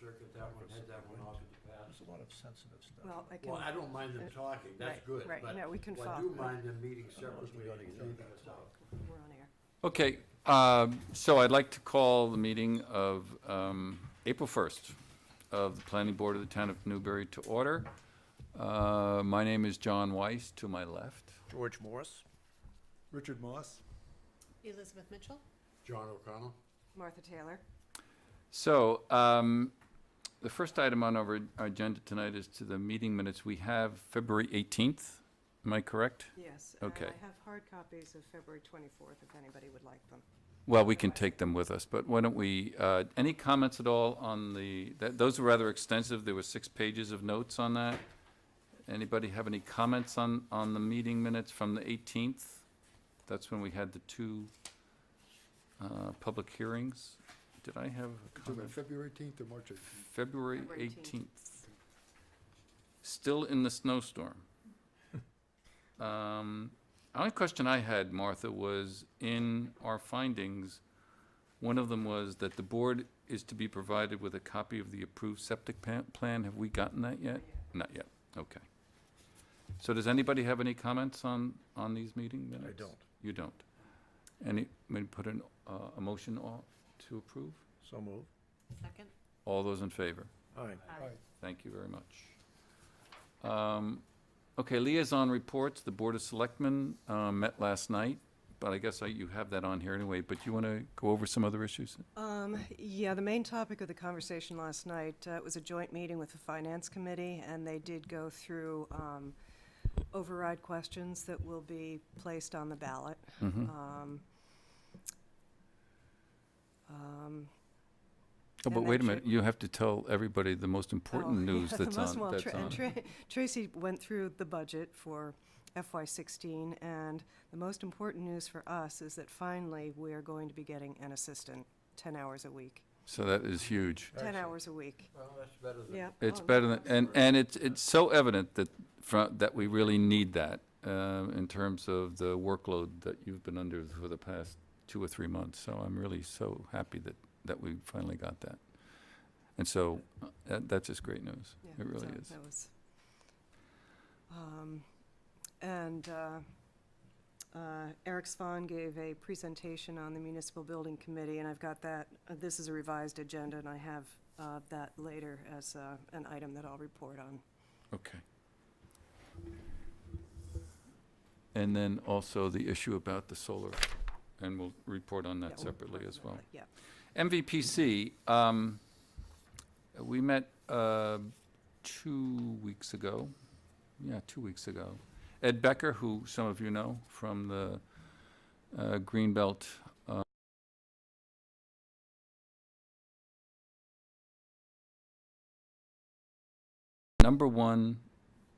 circuit that one, head that one off in the past. There's a lot of sensitive stuff. Well, I can. Well, I don't mind them talking, that's Right, good, right, but no, we can I follow. do mind them meeting separately we gotta and get leaving us out. We're on air. Okay, so I'd like to call the meeting of April 1st of the Planning Board of the Town of Newbury to order. My name is John Weiss, to my left. George Morris? Richard Moss. Elizabeth Mitchell? John O'Connell? Martha Taylor. So, the first item on our agenda tonight is to the meeting minutes. We have February 18th, am I correct? Yes. Okay. I have hard copies of February 24th if anybody would like them. Well, we can take them with us, but why don't we, any comments at all on those were rather extensive, there were 6 pages of notes on that. Anybody have any comments on the meeting minutes from the 18th? That's when we had the 2 public hearings. Did I have a comment? February 18th or March 18th? February February 18th. Still in the snowstorm. Only question I had, Martha, was in our findings, one of them was that the board is to be provided with a copy of the approved septic plan. Have we gotten that yet? Not yet, okay. So does anybody have any comments on these meeting minutes? I don't. You don't? Any, may put a motion to approve? So move. Second? All those in favor? Aye. Aye. Thank you very much. Okay, liaison reports. The Board of Selectmen met last night, but I guess you have that on here anyway, but you want to go over some other issues? Yeah, the main topic of the conversation last night, it was a joint meeting with the Finance Committee, and they did go through override questions that will be placed on the ballot. Mhm. Oh, but and wait a then minute, you have to tell everybody the most important news yeah, that's the most- on. well, That's Tra- on. and Tracy went through the budget for FY16, and the most important news for us is that finally we are going to be getting an assistant 10 hours a week. So that is huge. 10 hours a week. Well, that's better than. Yeah. It's Oh, better no, than, and it's so evident that that we really need that in terms of the workload that you've been under for the past 2 or 3 months. So I'm really so happy that we finally got that. And so that's just great news. Yeah, It really so is. that was, and Eric Svahn gave a presentation on the Municipal Building Committee, and I've got that. This is a revised agenda, and I have that later as an item that I'll report on. Okay. And then also the issue about the solar, and we'll report on Yeah, that we'll separately report as on well. that, Yeah. MVPC, we met 2 weeks ago. Yeah, 2 weeks ago. Ed Becker, who some of you know from the Greenbelt #1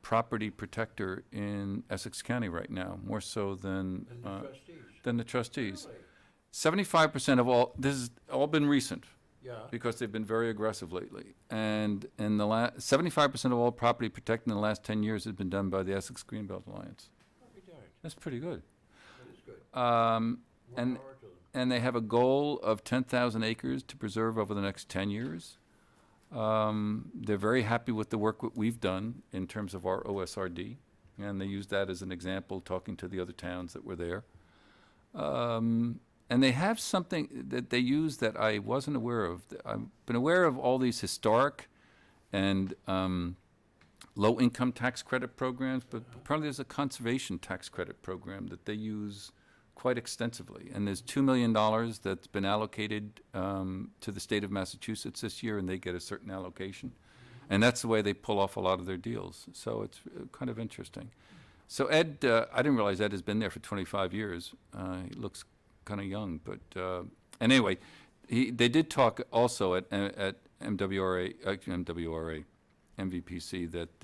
property protector in Essex County right now, more so And the trustees. than the trustees. Really? 75% of all, this has all been recent, Yeah. because they've been very aggressive lately. And in the 75% of all property protected in the last 10 years has been done by the Essex Greenbelt Alliance. I'll be darned. That's pretty good. That is good. And- More power to them. And they have a goal of 10,000 acres to preserve over the next 10 years. They're very happy with the work that we've done in terms of our OSRD, and they use that as an example, talking to the other towns that were there. And they have something that they use that I wasn't aware of. I've been aware of all these historic and low-income tax credit programs, but apparently there's a conservation tax credit program that they use quite extensively. And there's $2 million that's been allocated to the state of Massachusetts this year, and they get a certain allocation. And that's the way they pull off a lot of their deals. So it's kind of interesting. So Ed, I didn't realize Ed has been there for 25 years. He looks kind of young, but anyway, they did talk also at MVPC, that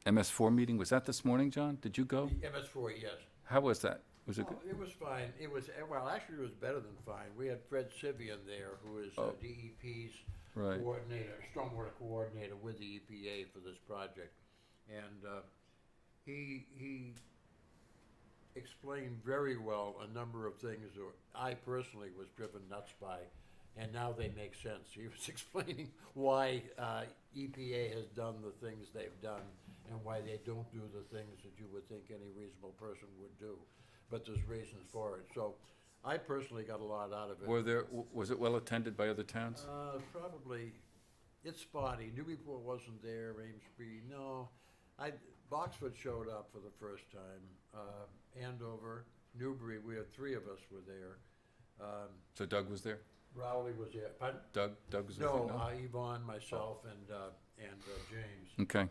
MS4 meeting. Was that this morning, John? Did you go? The MS4, yes. How was that? Was it Oh, good? it was fine. It was, well, actually, it was better than fine. We had Fred Sivian there, who is Oh. DEP's Right. coordinator, stormwater coordinator with the EPA for this project. And he explained very well a number of things that I personally was driven nuts by. and now they make sense. He was explaining why EPA has done the things they've done and why they don't do the things that you would think any reasonable person would do. But there's reasons for it. So I personally got a lot out of it. Was it well attended by other towns? Probably, it's spotty. Newburyport wasn't there, Amesbury, no. Boxford showed up for the first time. Andover, Newbury, we had 3 of us were there. So Doug was there? Rowley was there. Pardon? Doug was there? No, Yvonne, myself, and James. Okay,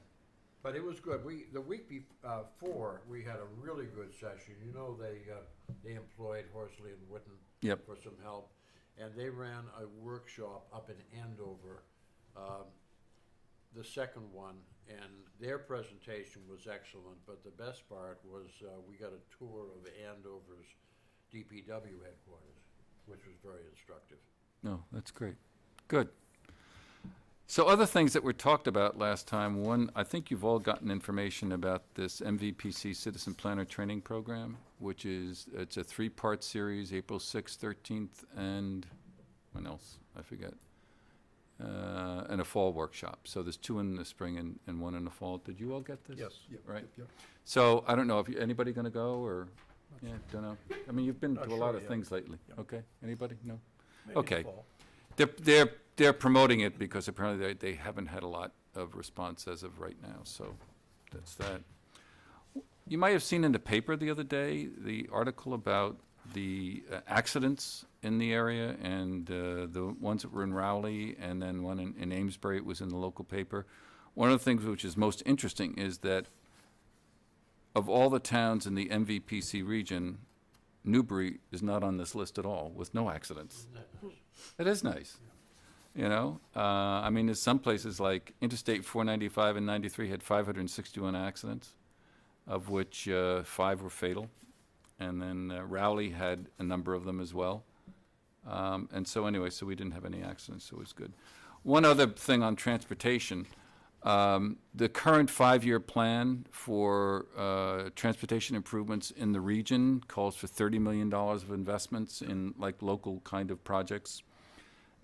But it was good. The week before, we had a really good session. You know, they employed Horsley and Witten Yep. for some help, and they ran a workshop up in Andover, the second one, and their presentation was excellent. But the best part was we got a tour of Andover's DPW headquarters, which was very instructive. no, that's great. Good. So other things that were talked about last time, one, I think you've all gotten information about this MVPC Citizen Planner Training Program, which it's a 3-part series, April 6th, 13th, and when else? I forget. And a fall workshop. So there's 2 in the spring and 1 in the fall. Did you all get this? Yes. Yep, Right. yep, yep. So I don't know, if anybody gonna go, or, yeah, don't know. I mean, you've been Not to a lot sure of yet. things lately. Yep. Okay, anybody? No? Maybe Okay. fall. They're promoting it because apparently they haven't had a lot of response as of right now, so that's that. You might have seen in the paper the other day, the article about the accidents in the area, and the ones that were in Rowley, and then one in Amesbury, it was in the local paper. One of the things which is most interesting is that of all the towns in the MVPC region, Newbury is not on this list at all, with no accidents. Isn't that nice? It is nice. You know, I mean, there's some places like Interstate 495 and 93 had 561 accidents, of which 5 were fatal. And then Rowley had a number of them as well. And so anyway, so we didn't have any accidents, so it was good. One other thing on transportation, the current 5-year plan for transportation improvements in the region calls for $30 million of investments in like local kind of projects.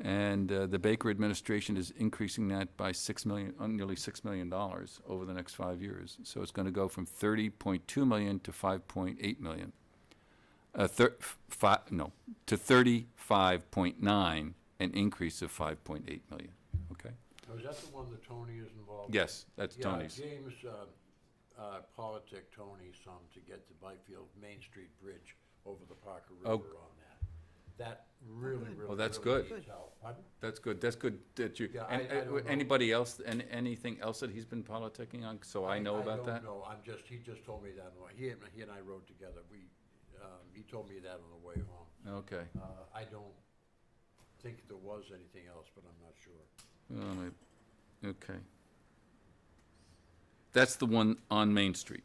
And the Baker administration is increasing that by nearly $6 million over the next 5 years. So it's going to go from 30.2 million to 5.8 million. To 35.9, an increase of 5.8 million. Okay. Now, is that the one that Tony is involved? Yes, that's Yeah, Tony's. James politic Tony some to get the Byfield Main Street Bridge over the Parker Oh. River on that. That really, really, Oh, that's really good. needs help. Pardon? That's good. That's good that you. Yeah, and, I don't know. anybody else? Anything else that he's been politicking on? So I know about that. No, he just told me that. He and I rode together. He told me that on the way home. Okay. I don't think there was anything else, but I'm not sure. Okay. That's the one on Main Street.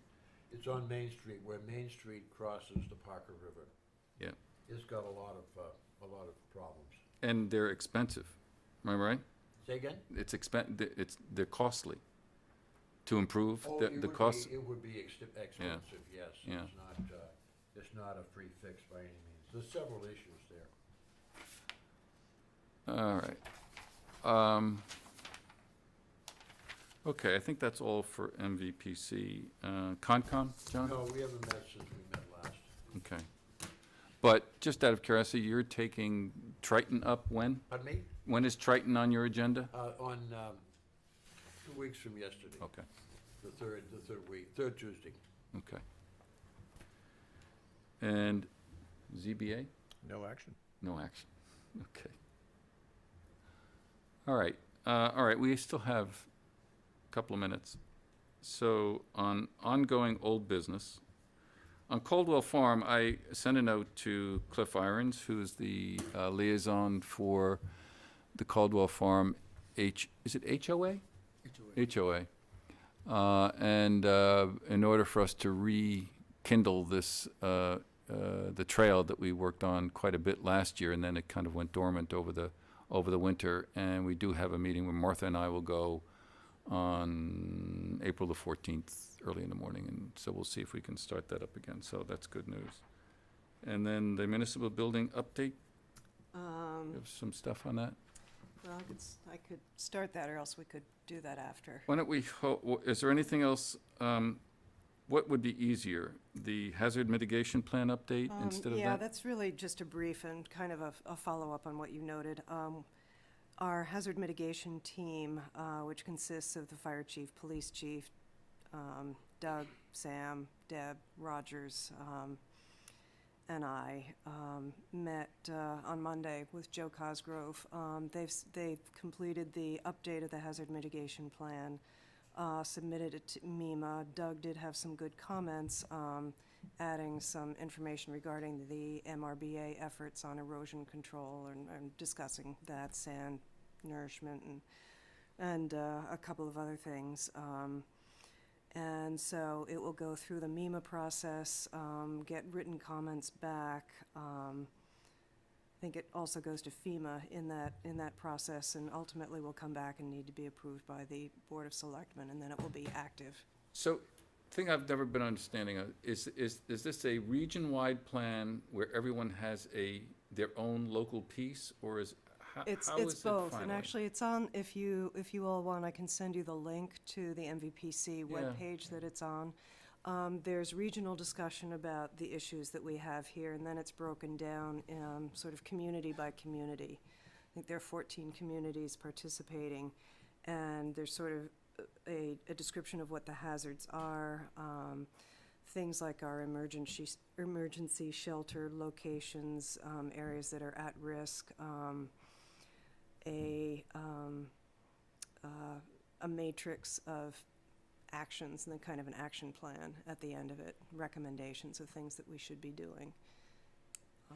It's on Main Street, where Main Street crosses the Parker River. Yeah. It's got a lot of problems. And they're expensive. Am I right? Say again? They're costly to improve. Oh, The cost. it would be expensive, yes. Yeah. It's not a free fix by any means. There's several issues there. All right. Okay, I think that's all for MVPC. Concom, John? No, we haven't met since we met last. Okay. But just out of curiosity, you're taking Triton up when? Pardon me? When is Triton on your agenda? On 2 weeks from yesterday. Okay, The third Tuesday. okay. And ZBA? No action. No action. Okay. All right, we still have a couple of minutes. So on ongoing old business, on Caldwell Farm, I sent a note to Cliff Irons, who's the liaison for the Caldwell Farm is it HOA? HOA. And in order for us to rekindle this, the trail that we worked on quite a bit last year, and then it kind of went dormant over the winter, and we do have a meeting where Martha and I will go on April the 14th, early in the morning, and so we'll see if we can start that up again, so that's good news. And then the municipal building update? You have some stuff on that? Well, I could start that, or else we could do that after. Why don't we, is there anything else, what would be easier? The hazard mitigation plan update instead of Yeah, that? that's really just a brief and kind of a follow-up on what you noted. Our hazard mitigation team, which consists of the fire chief, police chief, Doug, Sam, Deb, Rogers, and I, met on Monday with Joe Cosgrove. They've completed the update of the hazard mitigation plan, submitted it to MEMA. Doug did have some good comments, adding some information regarding the MRBA efforts on erosion control and discussing that, sand nourishment, and a couple of other things. And so it will go through the MEMA process, get written comments back. I think it also goes to FEMA in that process, and ultimately will come back and need to be approved by the Board of Selectmen, and then it will be active. So, thing I've never been understanding of, is this a region-wide plan where everyone has their own local piece, or is, how is it It's both, and finally? actually, it's on, if you all want, I can send you the link to the MVPC webpage that it's on. There's regional discussion about the issues that we have here, and then it's broken down sort of community by community. I think there are 14 communities participating, and there's sort of a description of what the hazards are, things like our emergency shelter locations, areas that are at risk, a matrix of actions, and then kind of an action plan at the end of it, recommendations of things that we should be doing.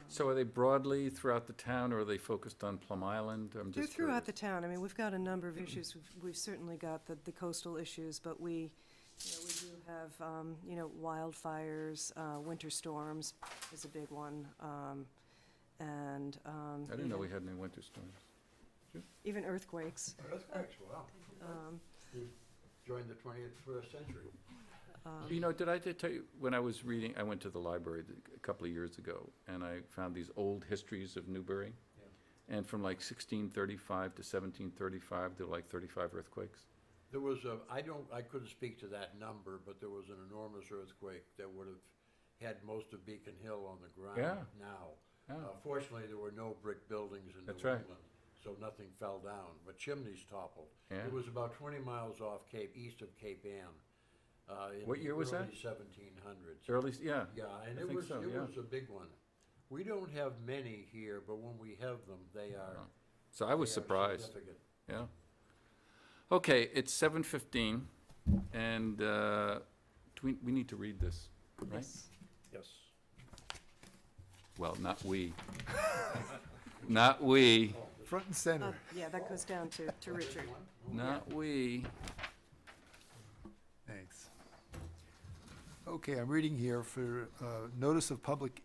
So are they broadly throughout the town, or are they focused on Plum Island? I'm They're just throughout the curious. town. I mean, we've got a number of issues. We've certainly got the coastal issues, but we do have, wildfires, winter storms is a big one, and I didn't know we had any winter storms. even earthquakes. Earthquakes, wow. Um, We've joined the 21st century. You know, did I tell you, when I was reading, I went to the library a couple of years ago, and I found these old histories of Newbury. And from like 1635 to 1735, there were like 35 earthquakes. There was I couldn't speak to that number, but there was an enormous earthquake that would have had most of Beacon Hill on the ground Yeah. now. Yeah. Fortunately, there were no brick buildings in New That's right. England, so nothing fell down, but chimneys toppled. Yeah. It was about 20 miles east of Cape Ann. In What the year was that? Early 1700s. Early, yeah. Yeah, and I it think was so, yeah. a big one. We don't have many here, but when we have them, they are. So I was they are surprised, significant. yeah. Okay, it's 7:15, and we need to read this, right? Yes. Yes. Well, not we. Not we, Front and center. Yeah, that goes down to Richard. not we. Thanks. Okay, I'm reading here for notice of public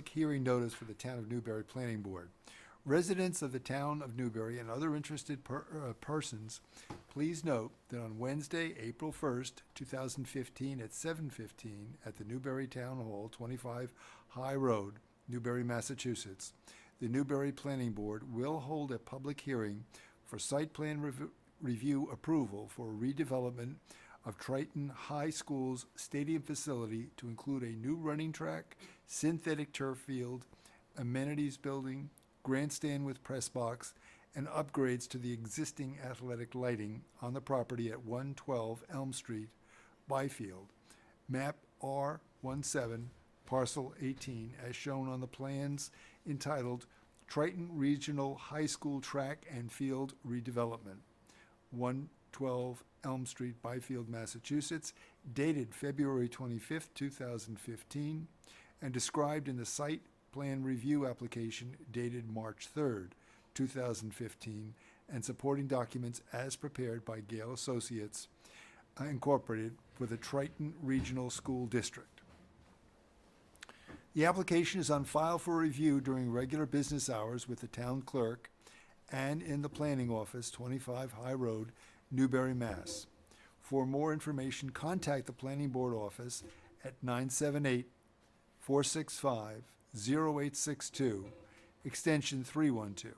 hearing notice for the Town of Newbury Planning Board. Residents of the Town of Newbury and other interested persons, please note that on Wednesday, April 1st, 2015, at 7:15 at the Newbury Town Hall, 25 High Road, Newbury, Massachusetts, the Newbury Planning Board will hold a public hearing for site plan review approval for redevelopment of Triton High School's stadium facility to include a new running track, synthetic turf field, amenities building, grandstand with press box, and upgrades to the existing athletic lighting on the property at 112 Elm Street, Byfield, map R17, parcel 18, as shown on the plans entitled Triton Regional High School Track and Field Redevelopment, 112 Elm Street, Byfield, Massachusetts, dated February 25th, 2015, and described in the site plan review application dated March 3rd, 2015, and supporting documents as prepared by Gale Associates, Incorporated, for the Triton Regional School District. The application is on file for review during regular business hours with the town clerk and in the planning office, 25 High Road, Newbury, Mass. For more information, contact the planning board office at 978-465-0862, extension 312.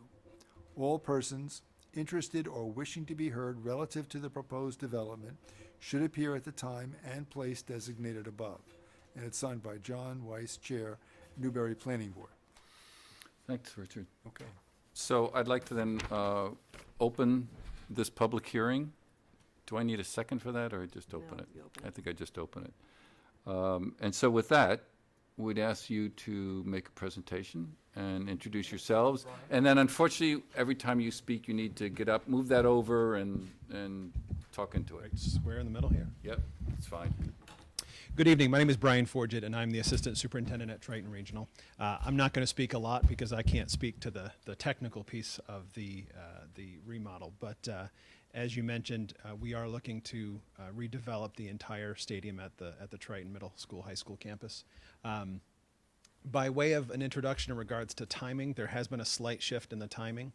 All persons interested or wishing to be heard relative to the proposed development should appear at the time and place designated above. And it's signed by John Weiss, Chair, Newbury Planning Board. Thanks, Richard. Okay. So I'd like to then open this public hearing. Do I need a second for that, or just open No, it? you open I it. think I just open it. And so with that, we'd ask you to make a presentation and introduce yourselves. And then unfortunately, every time you speak, you need to get up, move that over, and talk into it. Right, square in the middle here. Yep, it's fine. Good evening. My name is Brian Forget, and I'm the Assistant Superintendent at Triton Regional. I'm not going to speak a lot because I can't speak to the technical piece of the remodel. But as you mentioned, we are looking to redevelop the entire stadium at the Triton Middle School High School campus. By way of an introduction in regards to timing, there has been a slight shift in the timing.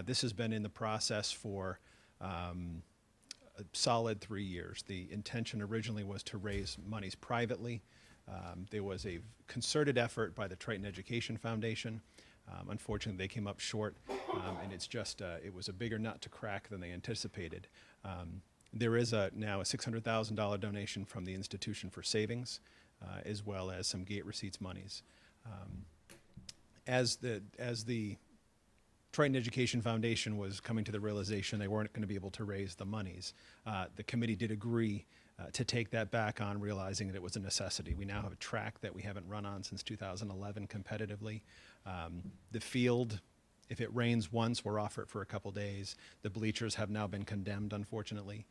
This has been in the process for a solid 3 years. The intention originally was to raise monies privately. There was a concerted effort by the Triton Education Foundation. Unfortunately, they came up short, and it's just, it was a bigger nut to crack than they anticipated. There is now a $600,000 donation from the Institution for Savings, as well as some gate receipts monies. As the Triton Education Foundation was coming to the realization they weren't going to be able to raise the monies, the committee did agree to take that back on, realizing that it was a necessity. We now have a track that we haven't run on since 2011 competitively. The field, if it rains once, we're off it for a couple days. The bleachers have now been condemned, unfortunately.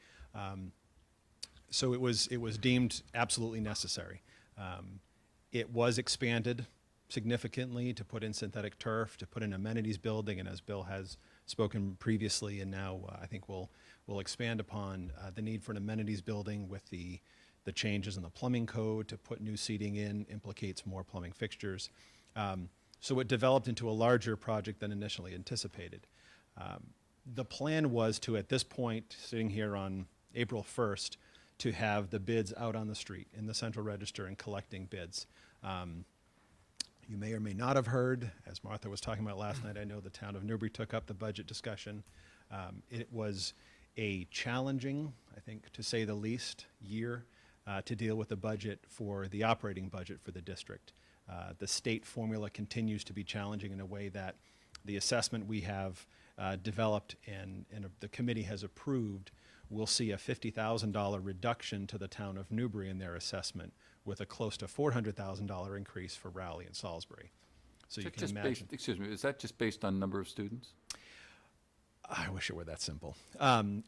So it was deemed absolutely necessary. It was expanded significantly to put in synthetic turf, to put in amenities building, and as Bill has spoken previously, and now I think we'll expand upon the need for an amenities building with the changes in the plumbing code to put new seating in, implicates more plumbing fixtures. So it developed into a larger project than initially anticipated. The plan was to, at this point, sitting here on April 1st, to have the bids out on the street in the central register and collecting bids. You may or may not have heard, as Martha was talking about last night, I know the town of Newbury took up the budget discussion. It was a challenging, I think to say the least, year to deal with the budget for the operating budget for the district. The state formula continues to be challenging in a way that the assessment we have developed and the committee has approved will see a $50,000 reduction to the town of Newbury in their assessment, with a close to $400,000 increase for Rowley and Salisbury. So you can imagine. Excuse me, is that just based on number of students? I wish it were that simple.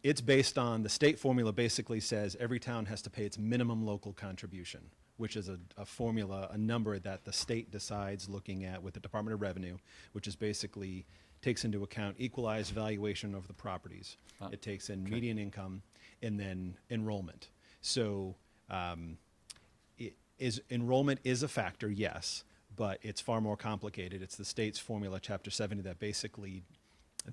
It's based on, the state formula basically says every town has to pay its minimum local contribution, which is a formula, a number that the state decides looking at with the Department of Revenue, which is basically takes into account equalized valuation of the properties. It takes in median income and then enrollment. So enrollment is a factor, yes, but it's far more complicated. It's the state's formula, Chapter 70, that basically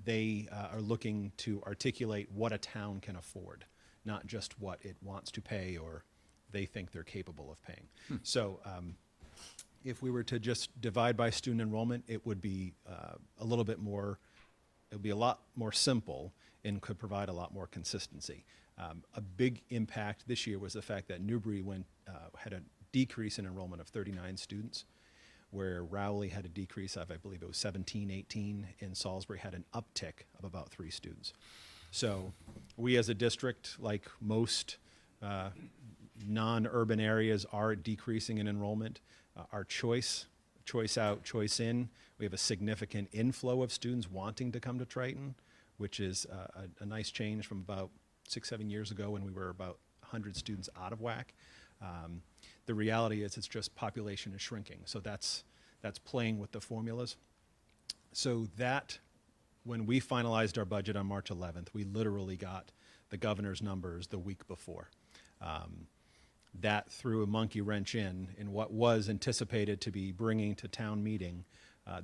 they are looking to articulate what a town can afford, not just what it wants to pay or they think they're capable of paying. So if we were to just divide by student enrollment, it would be a little bit more, it would be a lot more simple and could provide a lot more consistency. A big impact this year was the fact that Newbury had a decrease in enrollment of 39 students, where Rowley had a decrease of, I believe it was 17, 18, and Salisbury had an uptick of about 3 students. So we as a district, like most non-urban areas, are decreasing in enrollment. Our choice out, choice in, we have a significant inflow of students wanting to come to Triton, which is a nice change from about 6-7 years ago when we were about 100 students out of whack. The reality is it's just population is shrinking. So that's playing with the formulas. So that, when we finalized our budget on March 11th, we literally got the governor's numbers the week before. That threw a monkey wrench in what was anticipated to be bringing to town meeting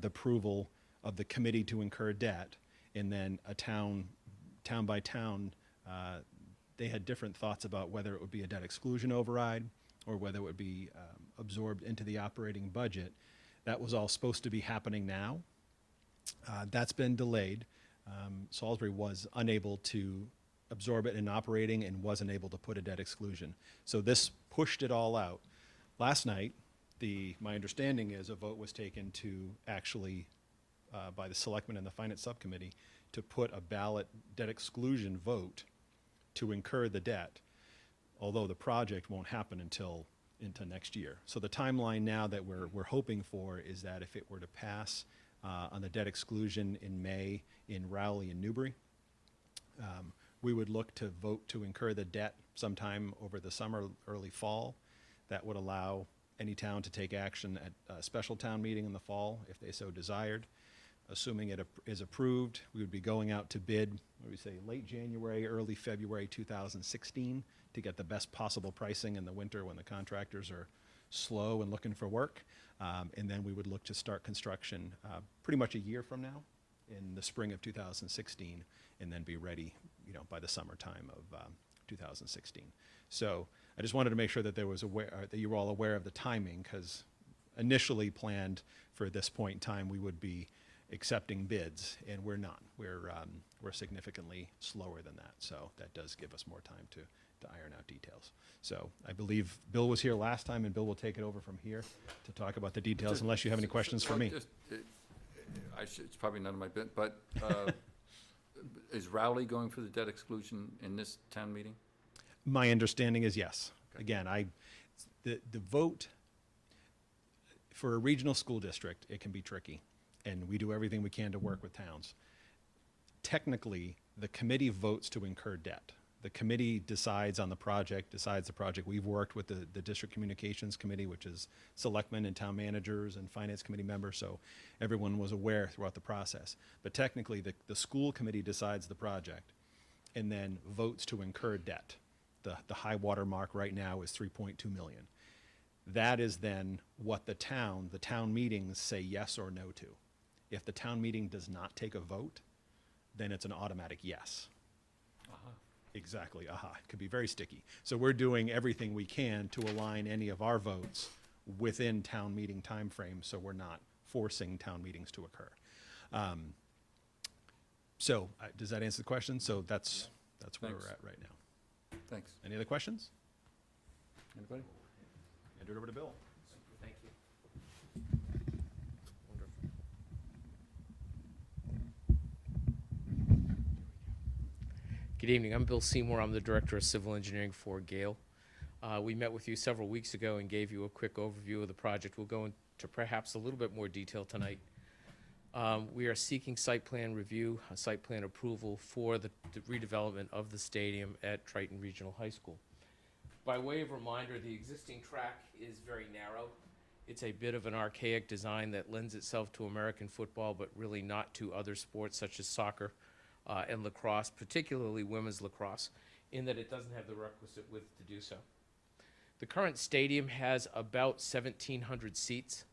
the approval of the committee to incur debt, and then a town by town, they had different thoughts about whether it would be a debt exclusion override or whether it would be absorbed into the operating budget. That was all supposed to be happening now. That's been delayed. Salisbury was unable to absorb it in operating and wasn't able to put a debt exclusion. So this pushed it all out. Last night, my understanding is a vote was taken to actually, by the selectmen and the finance subcommittee, to put a ballot debt exclusion vote to incur the debt, although the project won't happen until into next year. So the timeline now that we're hoping for is that if it were to pass on the debt exclusion in May in Rowley and Newbury, we would look to vote to incur the debt sometime over the summer, early fall. That would allow any town to take action at a special town meeting in the fall if they so desired. Assuming it is approved, we would be going out to bid, what do we say, late January, early February 2016 to get the best possible pricing in the winter when the contractors are slow and looking for work. And then we would look to start construction pretty much a year from now in the spring of 2016 and then be ready, by the summertime of 2016. So I just wanted to make sure that that you were all aware of the timing, because initially planned for this point in time, we would be accepting bids, and we're not. We're significantly slower than that, so that does give us more time to iron out details. So I believe Bill was here last time, and Bill will take it over from here to talk about the details, unless you have any questions for me. It's probably none of my bit, but is Rowley going for the debt exclusion in this town meeting? My understanding is yes. Okay. Again, the vote for a regional school district, it can be tricky, and we do everything we can to work with towns. Technically, the committee votes to incur debt. The committee decides on the project, We've worked with the district communications committee, which is selectmen and town managers and finance committee members, so everyone was aware throughout the process. But technically, the school committee decides the project and then votes to incur debt. The high water mark right now is 3.2 million. That is then what the town meetings say yes or no to. If the town meeting does not take a vote, then it's an automatic yes. Exactly, It could be very sticky. So we're doing everything we can to align any of our votes within town meeting timeframes, so we're not forcing town meetings to occur. Does that answer the question? So that's where Thanks. we're at right now. Thanks. Any other questions? Anybody? Hand it over to Bill. Thank you. Wonderful. Good evening. I'm Bill Seymour. I'm the Director of Civil Engineering for Gale. We met with you several weeks ago and gave you a quick overview of the project. We'll go into perhaps a little bit more detail tonight. We are seeking site plan review, site plan approval for the redevelopment of the stadium at Triton Regional High School. By way of reminder, the existing track is very narrow. It's a bit of an archaic design that lends itself to American football, but really not to other sports such as soccer and lacrosse, particularly women's lacrosse, in that it doesn't have the requisite width to do so. The current stadium has about 1,700 seats.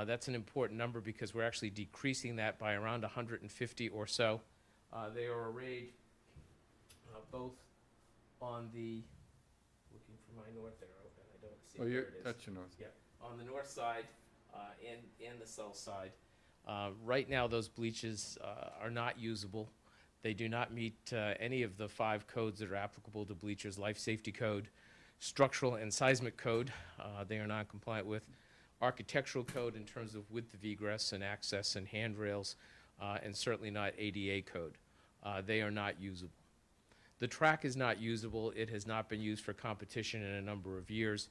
That's an important number because we're actually decreasing that by around 150 or so. They are arrayed both on the, looking for my north arrow, and I don't see Oh, where it is. that's your north. Yeah, on the north side and the south side. Right now, those bleachers are not usable. They do not meet any of the 5 codes that are applicable to bleachers: life safety code, structural and seismic code, they are not compliant with, architectural code in terms of width of egress and access and handrails, and certainly not ADA code. They are not usable. The track is not usable. It has not been used for competition in a number of years.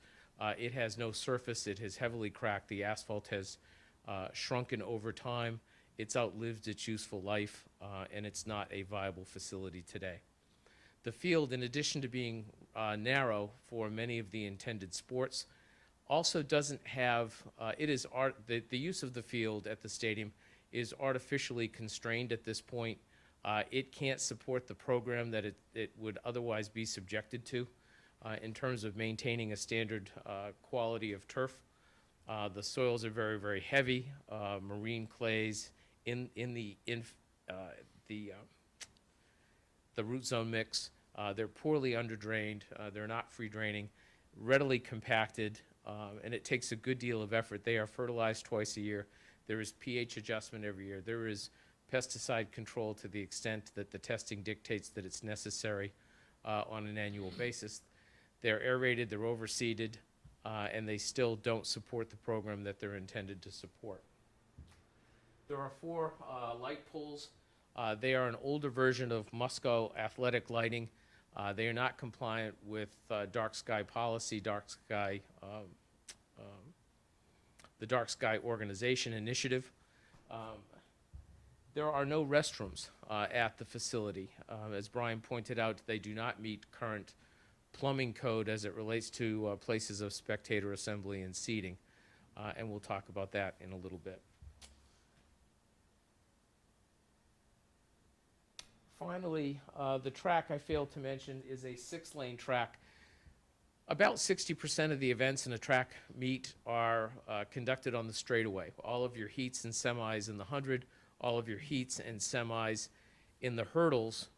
It has no surface. It has heavily cracked. The asphalt has shrunken over time. It's outlived its useful life, and it's not a viable facility today. The field, in addition to being narrow for many of the intended sports, also doesn't have, the use of the field at the stadium is artificially constrained at this point. It can't support the program that it would otherwise be subjected to in terms of maintaining a standard quality of turf. The soils are very, very heavy, marine clays in the root zone mix. They're poorly underdrained. They're not free draining, readily compacted, and it takes a good deal of effort. They are fertilized twice a year. There is pH adjustment every year. There is pesticide control to the extent that the testing dictates that it's necessary on an annual basis. They're aerated, they're overseeded, and they still don't support the program that they're intended to support. There are 4 light poles. They are an older version of Musco athletic lighting. They are not compliant with dark sky policy, the Dark Sky Organization initiative. There are no restrooms at the facility. As Brian pointed out, they do not meet current plumbing code as it relates to places of spectator assembly and seating, and we'll talk about that in a little bit. Finally, the track I failed to mention is a 6-lane track. About 60% of the events in a track meet are conducted on the straightaway. All of your heats and semis in the 100, all of your heats and semis in the hurdles,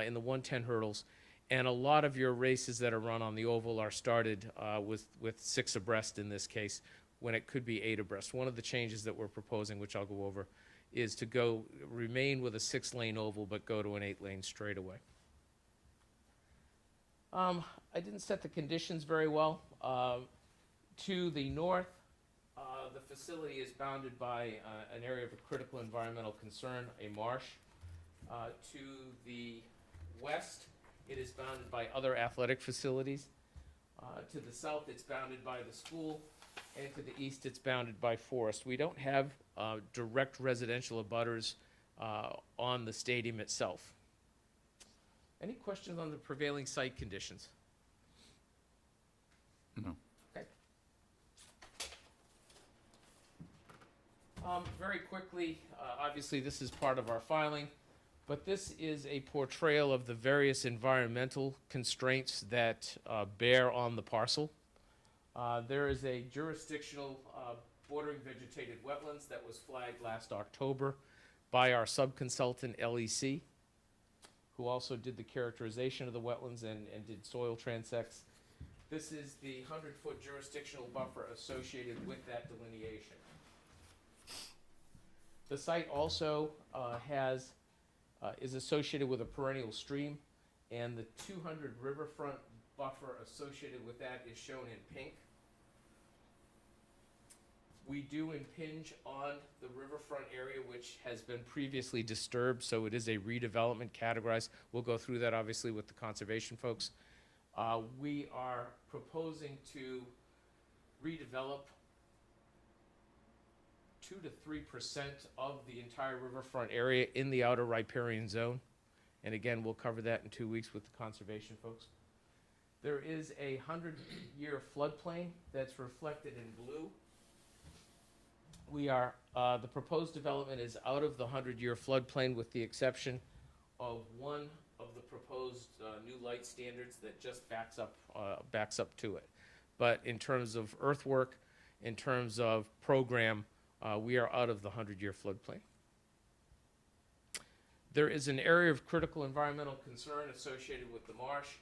in the 110 hurdles, and a lot of your races that are run on the oval are started with 6 abreast in this case, when it could be 8 abreast. One of the changes that we're proposing, which I'll go over, is to remain with a 6-lane oval, but go to an 8-lane straightaway. I didn't set the conditions very well. To the north, the facility is bounded by an area of critical environmental concern, a marsh. To the west, it is bounded by other athletic facilities. To the south, it's bounded by the school, and to the east, it's bounded by forest. We don't have direct residential abutters on the stadium itself. Any questions on the prevailing site conditions? No. Okay. Very quickly, obviously this is part of our filing, but this is a portrayal of the various environmental constraints that bear on the parcel. There is a jurisdictional bordering vegetated wetlands that was flagged last October by our subconsultant LEC, who also did the characterization of the wetlands and did soil transects. This is the 100-foot jurisdictional buffer associated with that delineation. The site also is associated with a perennial stream, and the 200 riverfront buffer associated with that is shown in pink. We do impinge on the riverfront area, which has been previously disturbed, so it is a redevelopment categorized. We'll go through that obviously with the conservation folks. We are proposing to redevelop 2 to 3% of the entire riverfront area in the outer riparian zone. And again, we'll cover that in 2 weeks with the conservation folks. There is a 100-year floodplain that's reflected in blue. The proposed development is out of the 100-year floodplain with the exception of one of the proposed new light standards that just backs up to it. But in terms of earthwork, in terms of program, we are out of the 100-year floodplain. There is an area of critical environmental concern associated with the marsh,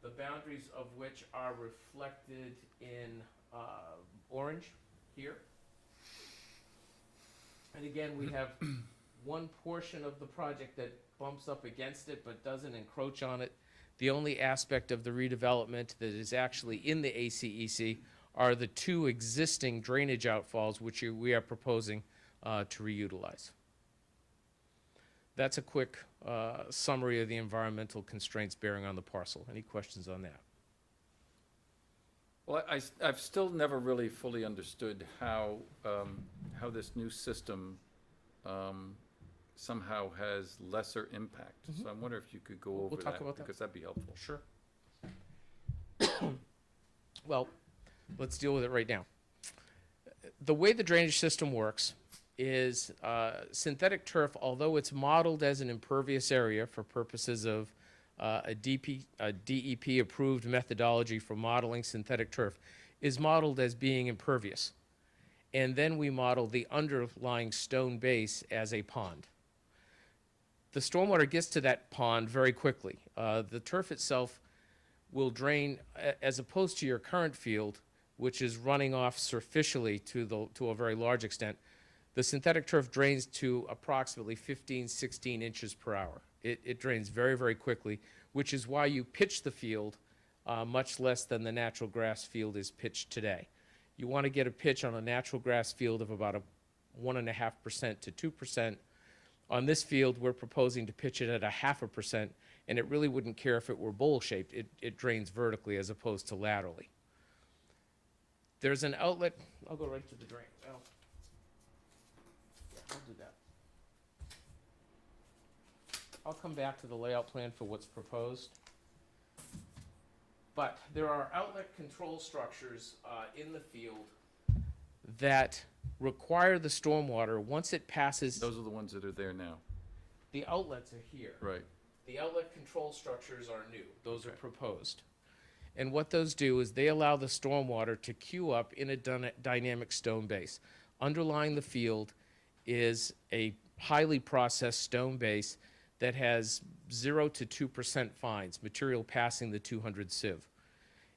the boundaries of which are reflected in orange here. And again, we have one portion of the project that bumps up against it but doesn't encroach on it. The only aspect of the redevelopment that is actually in the ACEC are the 2 existing drainage outfalls which we are proposing to reutilize. That's a quick summary of the environmental constraints bearing on the parcel. Any questions on that? Well, I've still never really fully understood how this new system somehow has lesser impact. So I wonder if you could go over We'll talk about that. because that'd be helpful. Sure. Well, let's deal with it right now. The way the drainage system works is synthetic turf, although it's modeled as an impervious area for purposes of a DEP-approved methodology for modeling synthetic turf, is modeled as being impervious. And then we model the underlying stone base as a pond. The stormwater gets to that pond very quickly. The turf itself will drain, as opposed to your current field, which is running off superficially to a very large extent. The synthetic turf drains to approximately 15, 16 inches per hour. It drains very, very quickly, which is why you pitch the field much less than the natural grass field is pitched today. You want to get a pitch on a natural grass field of about a 1.5% to 2%. On this field, we're proposing to pitch it at 0.5%, and it really wouldn't care if it were bowl-shaped. It drains vertically as opposed to laterally. There's an outlet. I'll go right to the drain. Well, yeah, I'll do that. I'll come back to the layout plan for what's proposed. But there are outlet control structures in the field that require the stormwater, once it passes, Those are the ones that are there now. the outlets are here. Right. The outlet control structures are new. Those are proposed. And what those do is they allow the stormwater to queue up in a dynamic stone base. Underlying the field is a highly processed stone base that has 0 to 2% fines, material passing the 200 sieve.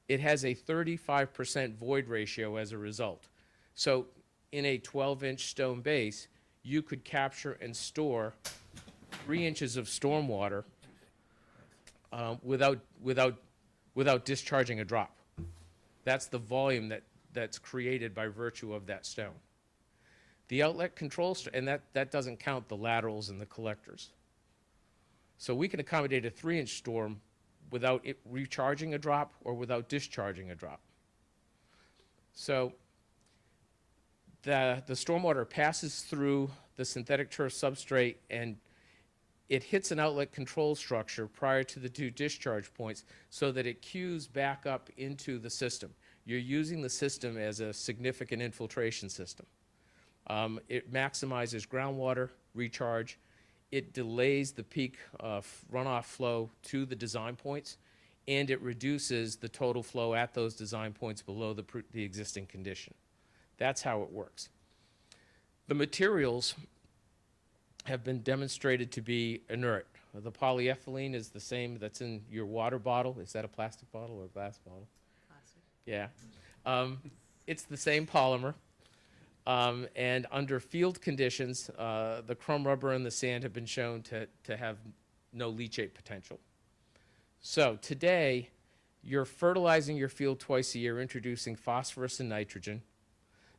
It has a 35% void ratio as a result. So in a 12-inch stone base, you could capture and store 3 inches of stormwater without discharging a drop. That's the volume that's created by virtue of that stone. The outlet control, and that doesn't count the laterals and the collectors. So we can accommodate a 3-inch storm without it recharging a drop or without discharging a drop. So the stormwater passes through the synthetic turf substrate and it hits an outlet control structure prior to the 2 discharge points so that it queues back up into the system. You're using the system as a significant infiltration system. It maximizes groundwater recharge. It delays the peak runoff flow to the design points, and it reduces the total flow at those design points below the existing condition. That's how it works. The materials have been demonstrated to be inert. The polyethylene is the same that's in your water bottle. Is that a plastic bottle or a glass bottle? Plastic. Yeah. It's the same polymer. And under field conditions, the chrome rubber and the sand have been shown to have no leachate potential. So today, you're fertilizing your field twice a year, introducing phosphorus and nitrogen.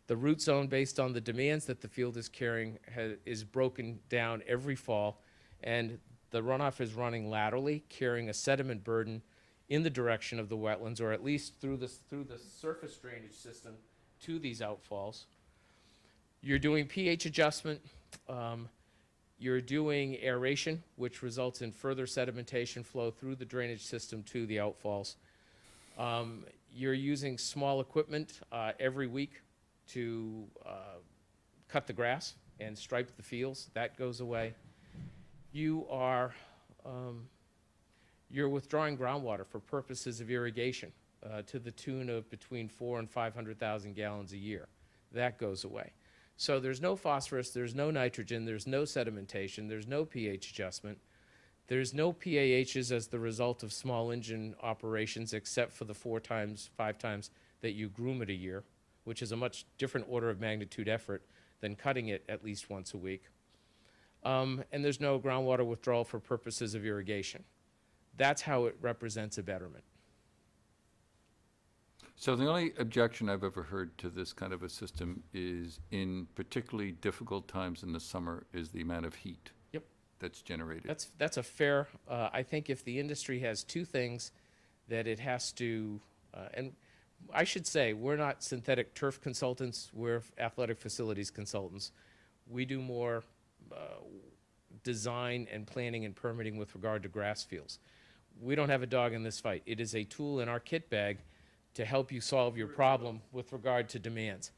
The root zone, based on the demands that the field is carrying, is broken down every fall, and the runoff is running laterally, carrying a sediment burden in the direction of the wetlands, or at least through the surface drainage system to these outfalls. You're doing pH adjustment. You're doing aeration, which results in further sedimentation flow through the drainage system to the outfalls. You're using small equipment every week to cut the grass and stripe the fields. That goes away. You're withdrawing groundwater for purposes of irrigation to the tune of between 400,000 and 500,000 gallons a year. That goes away. So there's no phosphorus, there's no nitrogen, there's no sedimentation, there's no pH adjustment. There's no PAHs as the result of small engine operations except for the 4 times, 5 times that you groom it a year, which is a much different order of magnitude effort than cutting it at least once a week. And there's no groundwater withdrawal for purposes of irrigation. That's how it represents a betterment. So the only objection I've ever heard to this kind of a system is in particularly difficult times in the summer is the amount of heat. Yep. That's generated. That's a fair, I think if the industry has 2 things that it has to, and I should say, we're not synthetic turf consultants, we're athletic facilities consultants. We do more design and planning and permitting with regard to grass fields. We don't have a dog in this fight. It is a tool in our kit bag to help you solve your problem with regard to demands.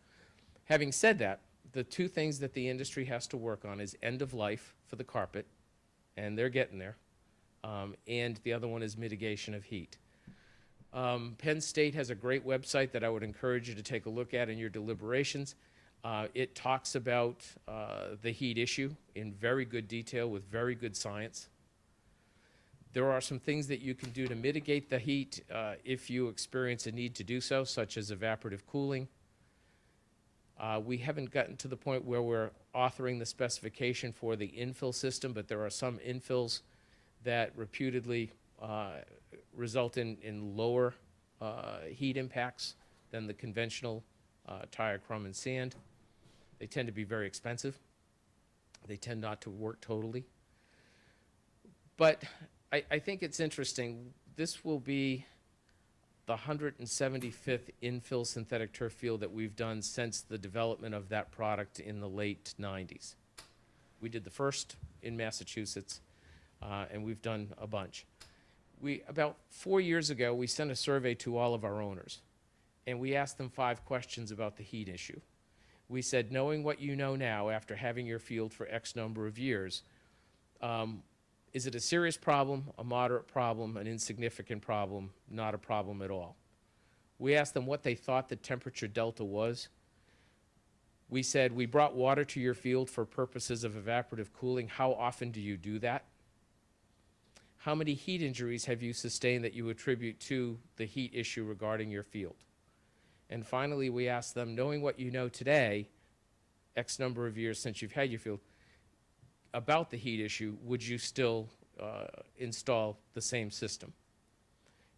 Having said that, the 2 things that the industry has to work on is end of life for the carpet, and they're getting there, and the other one is mitigation of heat. Penn State has a great website that I would encourage you to take a look at in your deliberations. It talks about the heat issue in very good detail with very good science. There are some things that you can do to mitigate the heat if you experience a need to do so, such as evaporative cooling. We haven't gotten to the point where we're authoring the specification for the infill system, but there are some infills that reputedly result in lower heat impacts than the conventional tire, crumb, and sand. They tend to be very expensive. They tend not to work totally. But I think it's interesting. This will be the 175th infill synthetic turf field that we've done since the development of that product in the late 90s. We did the first in Massachusetts, and we've done a bunch. About 4 years ago, we sent a survey to all of our owners, and we asked them 5 questions about the heat issue. We said, knowing what you know now after having your field for X number of years, is it a serious problem, a moderate problem, an insignificant problem, not a problem at all? We asked them what they thought the temperature delta was. We said, we brought water to your field for purposes of evaporative cooling. How often do you do that? How many heat injuries have you sustained that you attribute to the heat issue regarding your field? And finally, we asked them, knowing what you know today, X number of years since you've had your field, about the heat issue, would you still install the same system?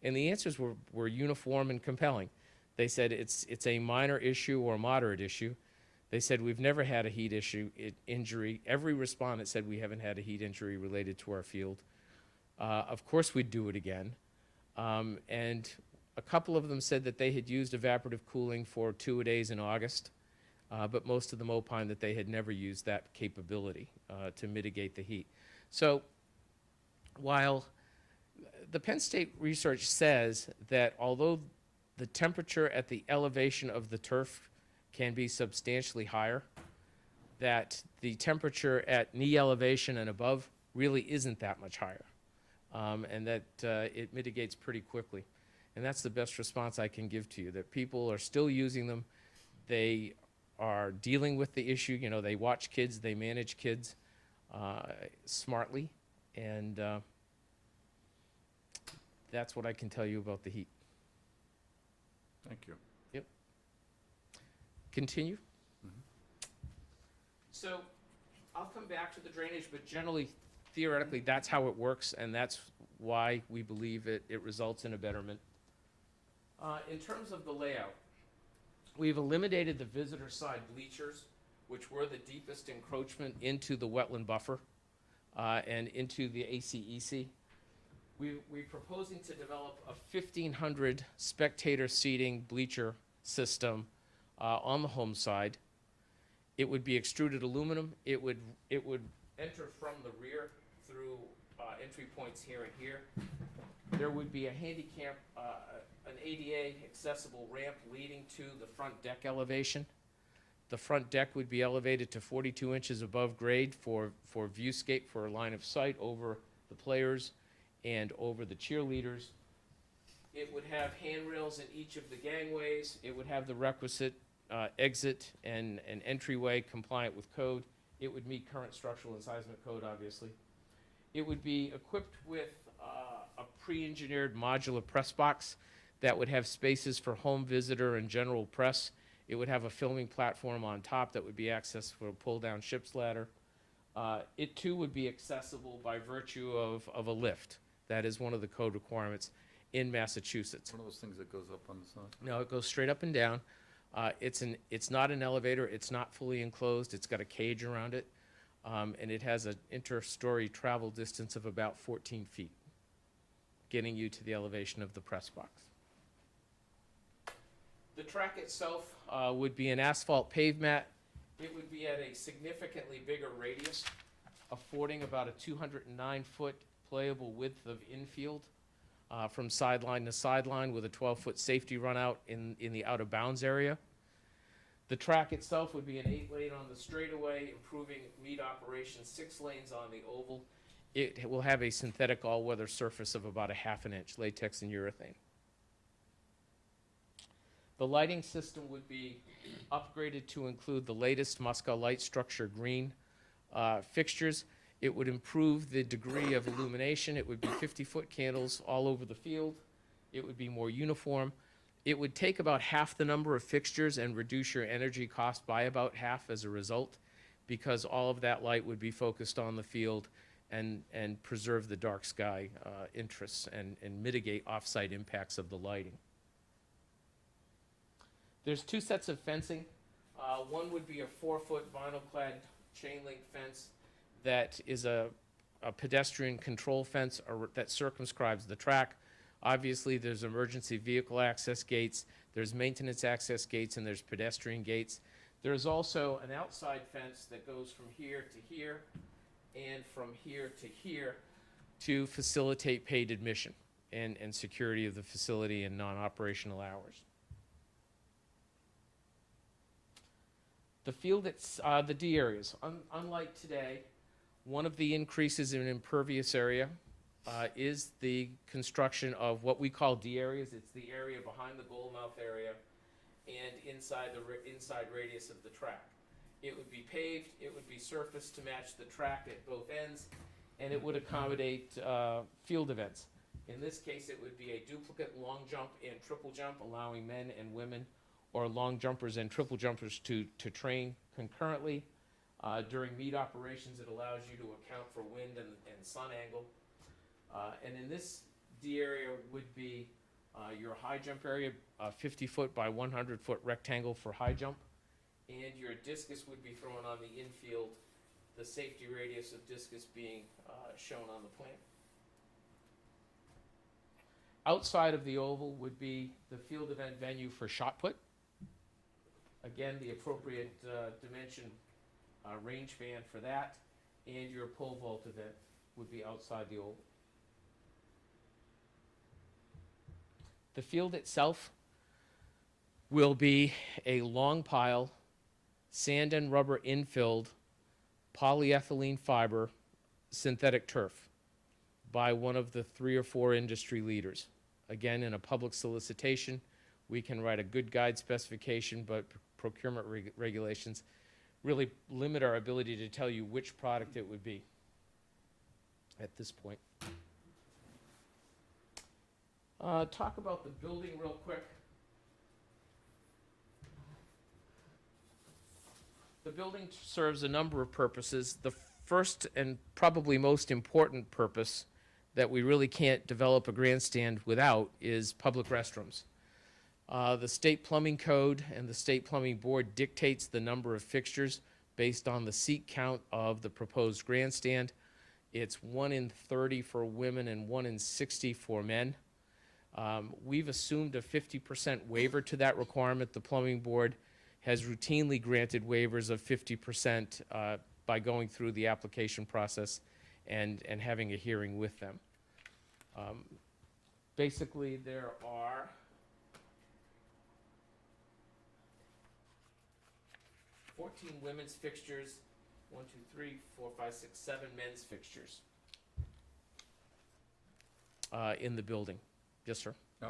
And the answers were uniform and compelling. They said it's a minor issue or a moderate issue. They said we've never had a heat injury. Every respondent said we haven't had a heat injury related to our field. Of course we'd do it again. And a couple of them said that they had used evaporative cooling for 2-a-days in August, but most of them opined that they had never used that capability to mitigate the heat. So while the Penn State research says that although the temperature at the elevation of the turf can be substantially higher, that the temperature at knee elevation and above really isn't that much higher, and that it mitigates pretty quickly. And that's the best response I can give to you, that people are still using them. They are dealing with the issue. You know, they watch kids, they manage kids smartly, and that's what I can tell you about the heat. Thank you. Yep. Continue. So I'll come back to the drainage, but generally, theoretically, that's how it works, and that's why we believe it results in a betterment. In terms of the layout, we've eliminated the visitor side bleachers, which were the deepest encroachment into the wetland buffer and into the ACEC. We're proposing to develop a 1,500 spectator seating bleacher system on the home side. It would be extruded aluminum. It would enter from the rear through entry points here and here. There would be a handicap, an ADA accessible ramp leading to the front deck elevation. The front deck would be elevated to 42 inches above grade for viewscape, for a line of sight over the players and over the cheerleaders. It would have handrails in each of the gangways. It would have the requisite exit and entryway compliant with code. It would meet current structural and seismic code, obviously. It would be equipped with a pre-engineered modular press box that would have spaces for home visitor and general press. It would have a filming platform on top that would be accessed for a pull-down ship's ladder. It too would be accessible by virtue of a lift. That is one of the code requirements in Massachusetts. One of those things that goes up on the side. No, it goes straight up and down. It's not an elevator. It's not fully enclosed. It's got a cage around it, and it has an inter-story travel distance of about 14 feet, getting you to the elevation of the press box. The track itself would be an asphalt pavement. It would be at a significantly bigger radius, affording about a 209-foot playable width of infield from sideline to sideline, with a 12-foot safety run out in the out-of-bounds area. The track itself would be an 8-lane on the straightaway, improving meet operations, 6 lanes on the oval. It will have a synthetic all-weather surface of about 1/2 inch, latex and urethane. The lighting system would be upgraded to include the latest Muscat Light Structure green fixtures. It would improve the degree of illumination. It would be 50-foot candles all over the field. It would be more uniform. It would take about half the number of fixtures and reduce your energy cost by about half as a result, because all of that light would be focused on the field and preserve the dark sky interests and mitigate off-site impacts of the lighting. There's two sets of fencing. One would be a 4-foot vinyl-clad chain link fence that is a pedestrian control fence that circumscribes the track. Obviously, there's emergency vehicle access gates, there's maintenance access gates, and there's pedestrian gates. There's also an outside fence that goes from here to here and from here to here to facilitate paid admission and security of the facility and non-operational hours. The field, the D areas. Unlike today, one of the increases in impervious area is the construction of what we call D areas. It's the area behind the goal mouth area and inside radius of the track. It would be paved, it would be surfaced to match the track at both ends, and it would accommodate field events. In this case, it would be a duplicate long jump and triple jump, allowing men and women or long jumpers and triple jumpers to train concurrently. During meet operations, it allows you to account for wind and sun angle. And in this D area would be your high jump area, 50-foot by 100-foot rectangle for high jump. And your discus would be thrown on the infield, the safety radius of discus being shown on the plan. Outside of the oval would be the field event venue for shot put. Again, the appropriate dimension range band for that, and your pole vault event would be outside the oval. The field itself will be a long pile, sand and rubber infilled, polyethylene fiber, synthetic turf by one of the 3 or 4 industry leaders. Again, in a public solicitation, we can write a good guide specification, but procurement regulations really limit our ability to tell you which product it would be at this point. Talk about the building real quick. The building serves a number of purposes. The first and probably most important purpose that we really can't develop a grandstand without is public restrooms. The state plumbing code and the state plumbing board dictates the number of fixtures based on the seat count of the proposed grandstand. It's 1 in 30 for women and 1 in 60 for men. We've assumed a 50% waiver to that requirement. The plumbing board has routinely granted waivers of 50% by going through the application process and having a hearing with them. Basically, there are 14 women's fixtures, 1, 2, 3, 4, 5, 6, 7 men's fixtures in the building. Yes, sir. No,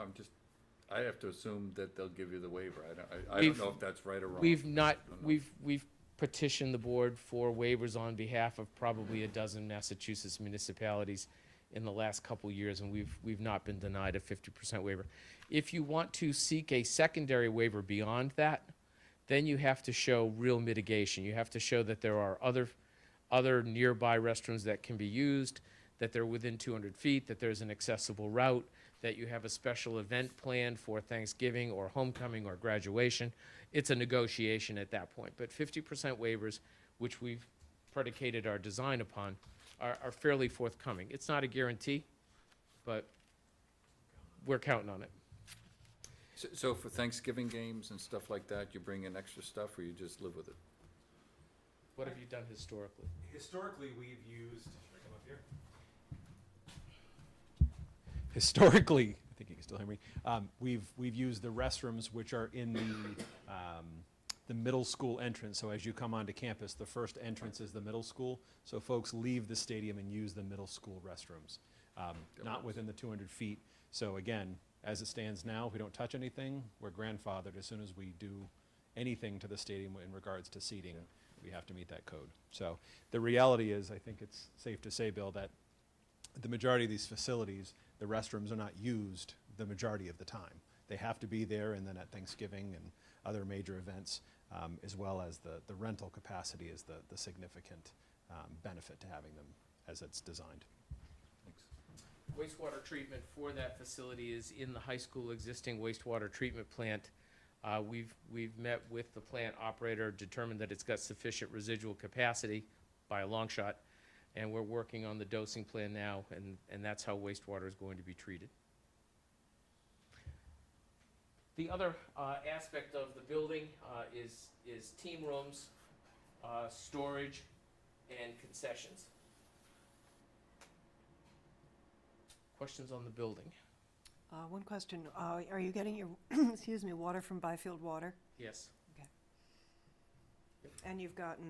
I have to assume that they'll give you the waiver. I We've- don't know if that's right or wrong. We've petitioned the board for waivers on behalf of probably a dozen Massachusetts municipalities in the last couple years, and we've not been denied a 50% waiver. If you want to seek a secondary waiver beyond that, then you have to show real mitigation. You have to show that there are other nearby restrooms that can be used, that they're within 200 feet, that there's an accessible route, that you have a special event planned for Thanksgiving or homecoming or graduation. It's a negotiation at that point. But 50% waivers, which we've predicated our design upon, are fairly forthcoming. It's not a guarantee, but we're counting on it. So for Thanksgiving games and stuff like that, you bring in extra stuff or you just live with it? What have you done historically? Historically, we've used, should I come up here? Historically, I think you can still hear me, we've used the restrooms which are in the middle school entrance. So as you come onto campus, the first entrance is the middle school. So folks leave the stadium and use the middle school restrooms, not within the 200 feet. So again, as it stands now, if we don't touch anything, we're grandfathered. As soon as we do anything to the stadium in regards to seating, we have to meet that code. So the reality is, I think it's safe to say, Bill, that the majority of these facilities, the restrooms are not used the majority of the time. They have to be there, and then at Thanksgiving and other major events, as well as the rental capacity is the significant benefit to having them as it's designed. Wastewater treatment for that facility is in the high school existing wastewater treatment plant. We've met with the plant operator, determined that it's got sufficient residual capacity by a long shot, and we're working on the dosing plan now, and that's how wastewater is going to be treated. The other aspect of the building is team rooms, storage, and concessions. Questions on the building? One question, are you getting your, excuse me, water from Byfield Water? Yes. And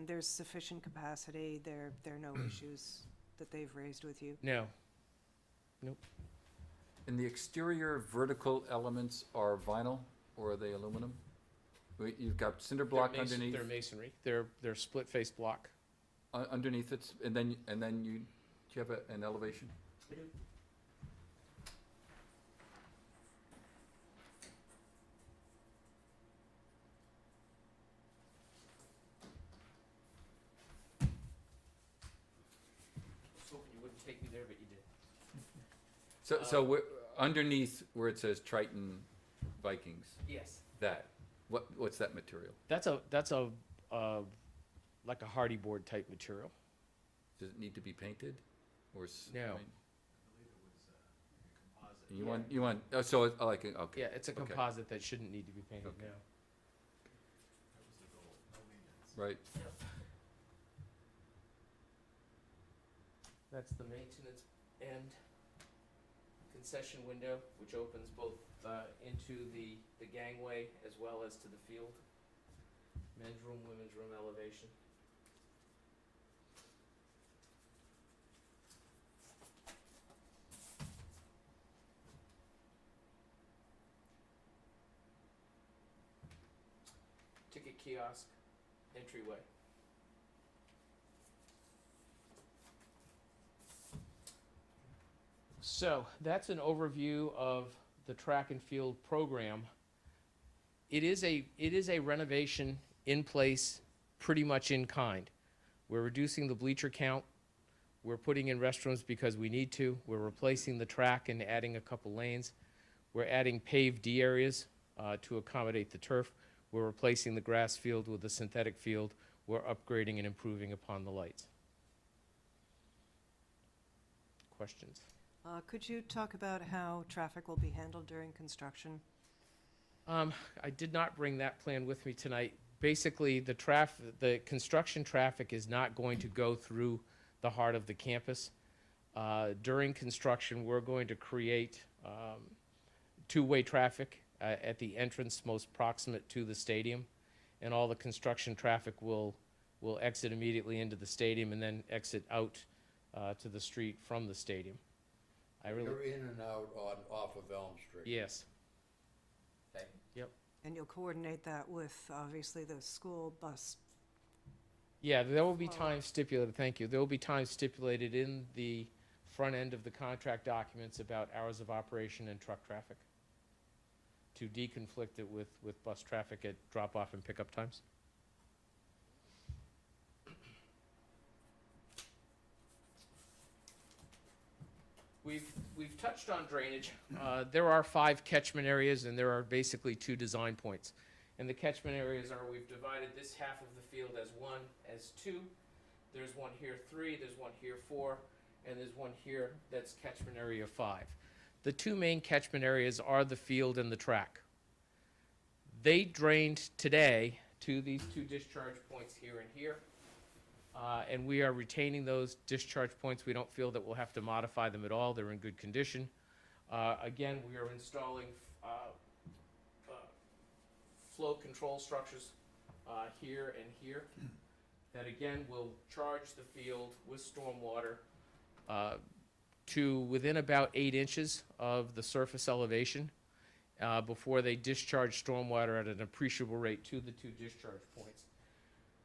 there's sufficient capacity, there are no issues that they've raised with you? No. And the exterior vertical elements are vinyl, or are they aluminum? You've got cinder block underneath. They're masonry. They're split-face block. Underneath it, and then do you have an elevation? I was hoping you wouldn't take me there, but you did. So underneath where it says Triton Vikings, Yes. what's that material? That's a like a hardy board type material. Does it need to be painted, or? No. I mean, you want, so it's like, okay. Yeah, it's a Okay. composite that shouldn't need to be painted Okay. now. Right, That's the maintenance and concession window, which opens both into the gangway as well as to the field. Men's room, women's room elevation. Ticket kiosk, entryway. So that's an overview of the track and field program. It is a renovation in place, pretty much in kind. We're reducing the bleacher count. We're putting in restrooms because we need to. We're replacing the track and adding a couple lanes. We're adding paved D areas to accommodate the turf. We're replacing the grass field with a synthetic field. We're upgrading and improving upon the lights. Questions? Could you talk about how traffic will be handled during construction? I did not bring that plan with me tonight. Basically, the construction traffic is not going to go through the heart of the campus. During construction, we're going to create two-way traffic at the entrance most proximate to the stadium, and all the construction traffic will exit immediately into the stadium and then exit out to the street from the stadium. You're in and out off of Elm Street. Yes. And you'll coordinate that with, obviously, the school bus? Yeah, there will be time stipulated, thank you. There will be time stipulated in the front end of the contract documents about hours of operation and truck traffic to deconflict it with bus traffic at drop-off and pickup times. We've touched on drainage. There are 5 catchment areas, and there are basically 2 design points. And the catchment areas are, we've divided this half of the field as 1, as 2. There's one here, 3, there's one here, 4, and there's one here that's catchment area 5. The 2 main catchment areas are the field and the track. They drained today to these 2 discharge points here and here. And we are retaining those discharge points. We don't feel that we'll have to modify them at all. They're in good condition. Again, we are installing flow control structures here and here that again will charge the field with stormwater to within about 8 inches of the surface elevation before they discharge stormwater at an appreciable rate to the 2 discharge points.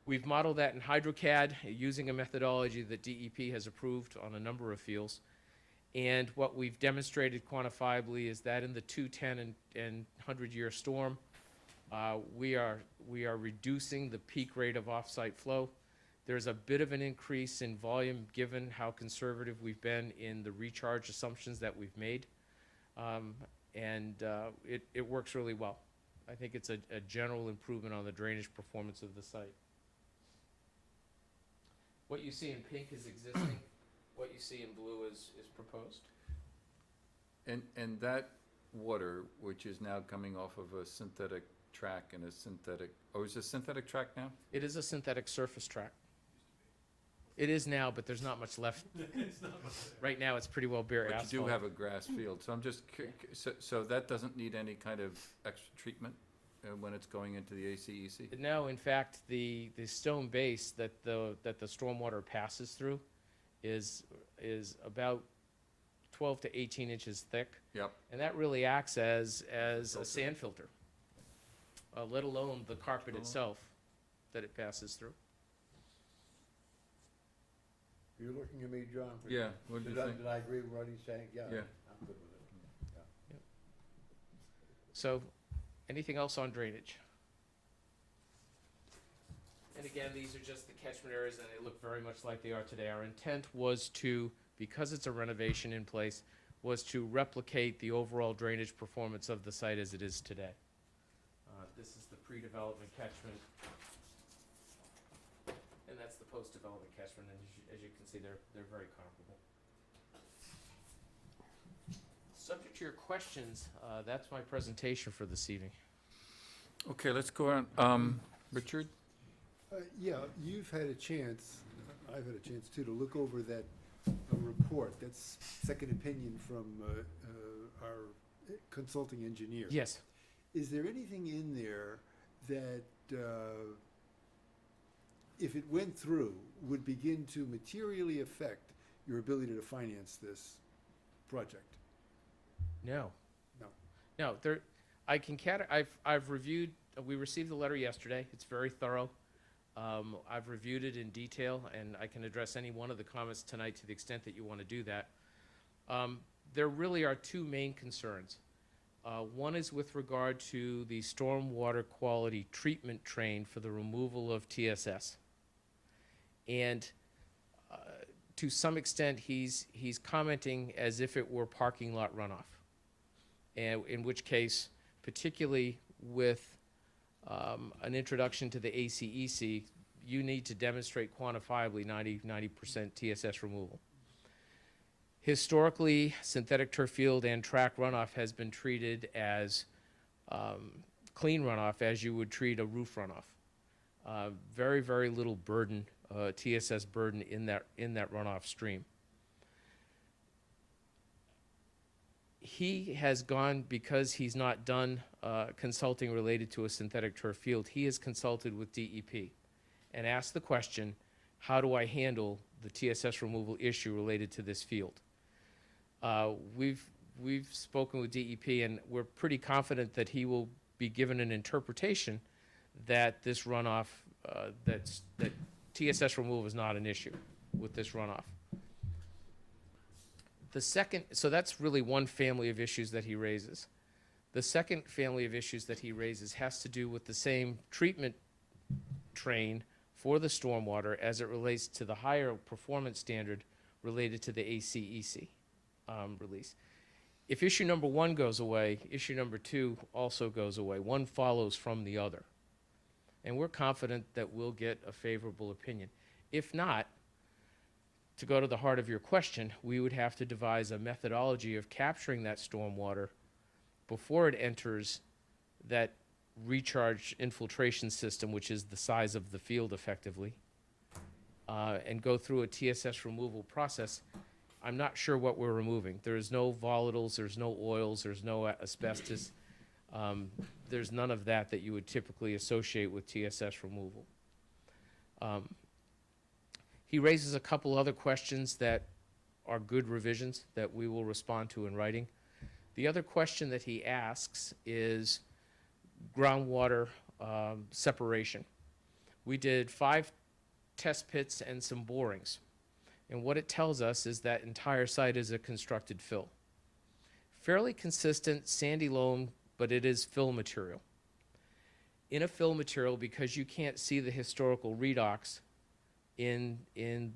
We've modeled that in HydroCAD using a methodology that DEP has approved on a number of fields. And what we've demonstrated quantifiably is that in the 210 and 100-year storm, we are reducing the peak rate of off-site flow. There's a bit of an increase in volume given how conservative we've been in the recharge assumptions that we've made. It works really well. I think it's a general improvement on the drainage performance of the site. What you see in pink is existing. What you see in blue is proposed. And that water, which is now coming off of a synthetic track and a synthetic, oh, is it a synthetic track now? It is a synthetic surface track. It is now, but there's not much left. Right now, it's pretty well bare But asphalt. you do have a grass field, so I'm just, so that doesn't need any kind of extra treatment when it's going into the ACEC? No, in fact, the stone base that the stormwater passes through is about 12 to 18 inches thick. Yep. And that really acts as a sand filter, let alone the carpet itself that it passes through. You're looking at me, John? Yeah, what do you think? Did I agree with what he's saying? Yeah. Yeah. I'm good with it. So, anything else on drainage? And again, these are just the catchment areas, and they look very much like they are today. Our intent was to, because it's a renovation in place, was to replicate the overall drainage performance of the site as it is today. This is the pre-development catchment, and that's the post-development catchment, and as you can see, they're very comparable. Subject to your questions, that's my presentation for this evening. Okay, let's go on, Richard? Yeah, you've had a chance, I've had a chance too, to look over that report, that's second opinion from our consulting engineer. Yes. Is there anything in there that, if it went through, would begin to materially affect your ability to finance this project? No. No. No, I've reviewed, we received the letter yesterday. It's very thorough. I've reviewed it in detail, and I can address any one of the comments tonight to the extent that you want to do that. There really are two main concerns. One is with regard to the stormwater quality treatment train for the removal of TSS. And to some extent, he's commenting as if it were parking lot runoff. And in which case, particularly with an introduction to the ACEC, you need to demonstrate quantifiably 90% TSS removal. Historically, synthetic turf field and track runoff has been treated as clean runoff, as you would treat a roof runoff. Very, very little burden, TSS burden in that runoff stream. He has gone, because he's not done consulting related to a synthetic turf field, he has consulted with DEP and asked the question, how do I handle the TSS removal issue related to this field? We've spoken with DEP, and we're pretty confident that he will be given an interpretation that this runoff, that TSS removal is not an issue with this runoff. The second, so that's really one family of issues that he raises. The second family of issues that he raises has to do with the same treatment train for the stormwater as it relates to the higher performance standard related to the ACEC release. If issue number one goes away, issue number two also goes away. One follows from the other. And we're confident that we'll get a favorable opinion. If not, to go to the heart of your question, we would have to devise a methodology of capturing that stormwater before it enters that recharge infiltration system, which is the size of the field effectively, and go through a TSS removal process. I'm not sure what we're removing. There's no volatiles, there's no oils, there's no asbestos. There's none of that you would typically associate with TSS removal. He raises a couple other questions that are good revisions that we will respond to in writing. The other question that he asks is groundwater separation. We did 5 test pits and some borings. And what it tells us is that entire site is a constructed fill. Fairly consistent sandy loam, but it is fill material. In a fill material, because you can't see the historical redox in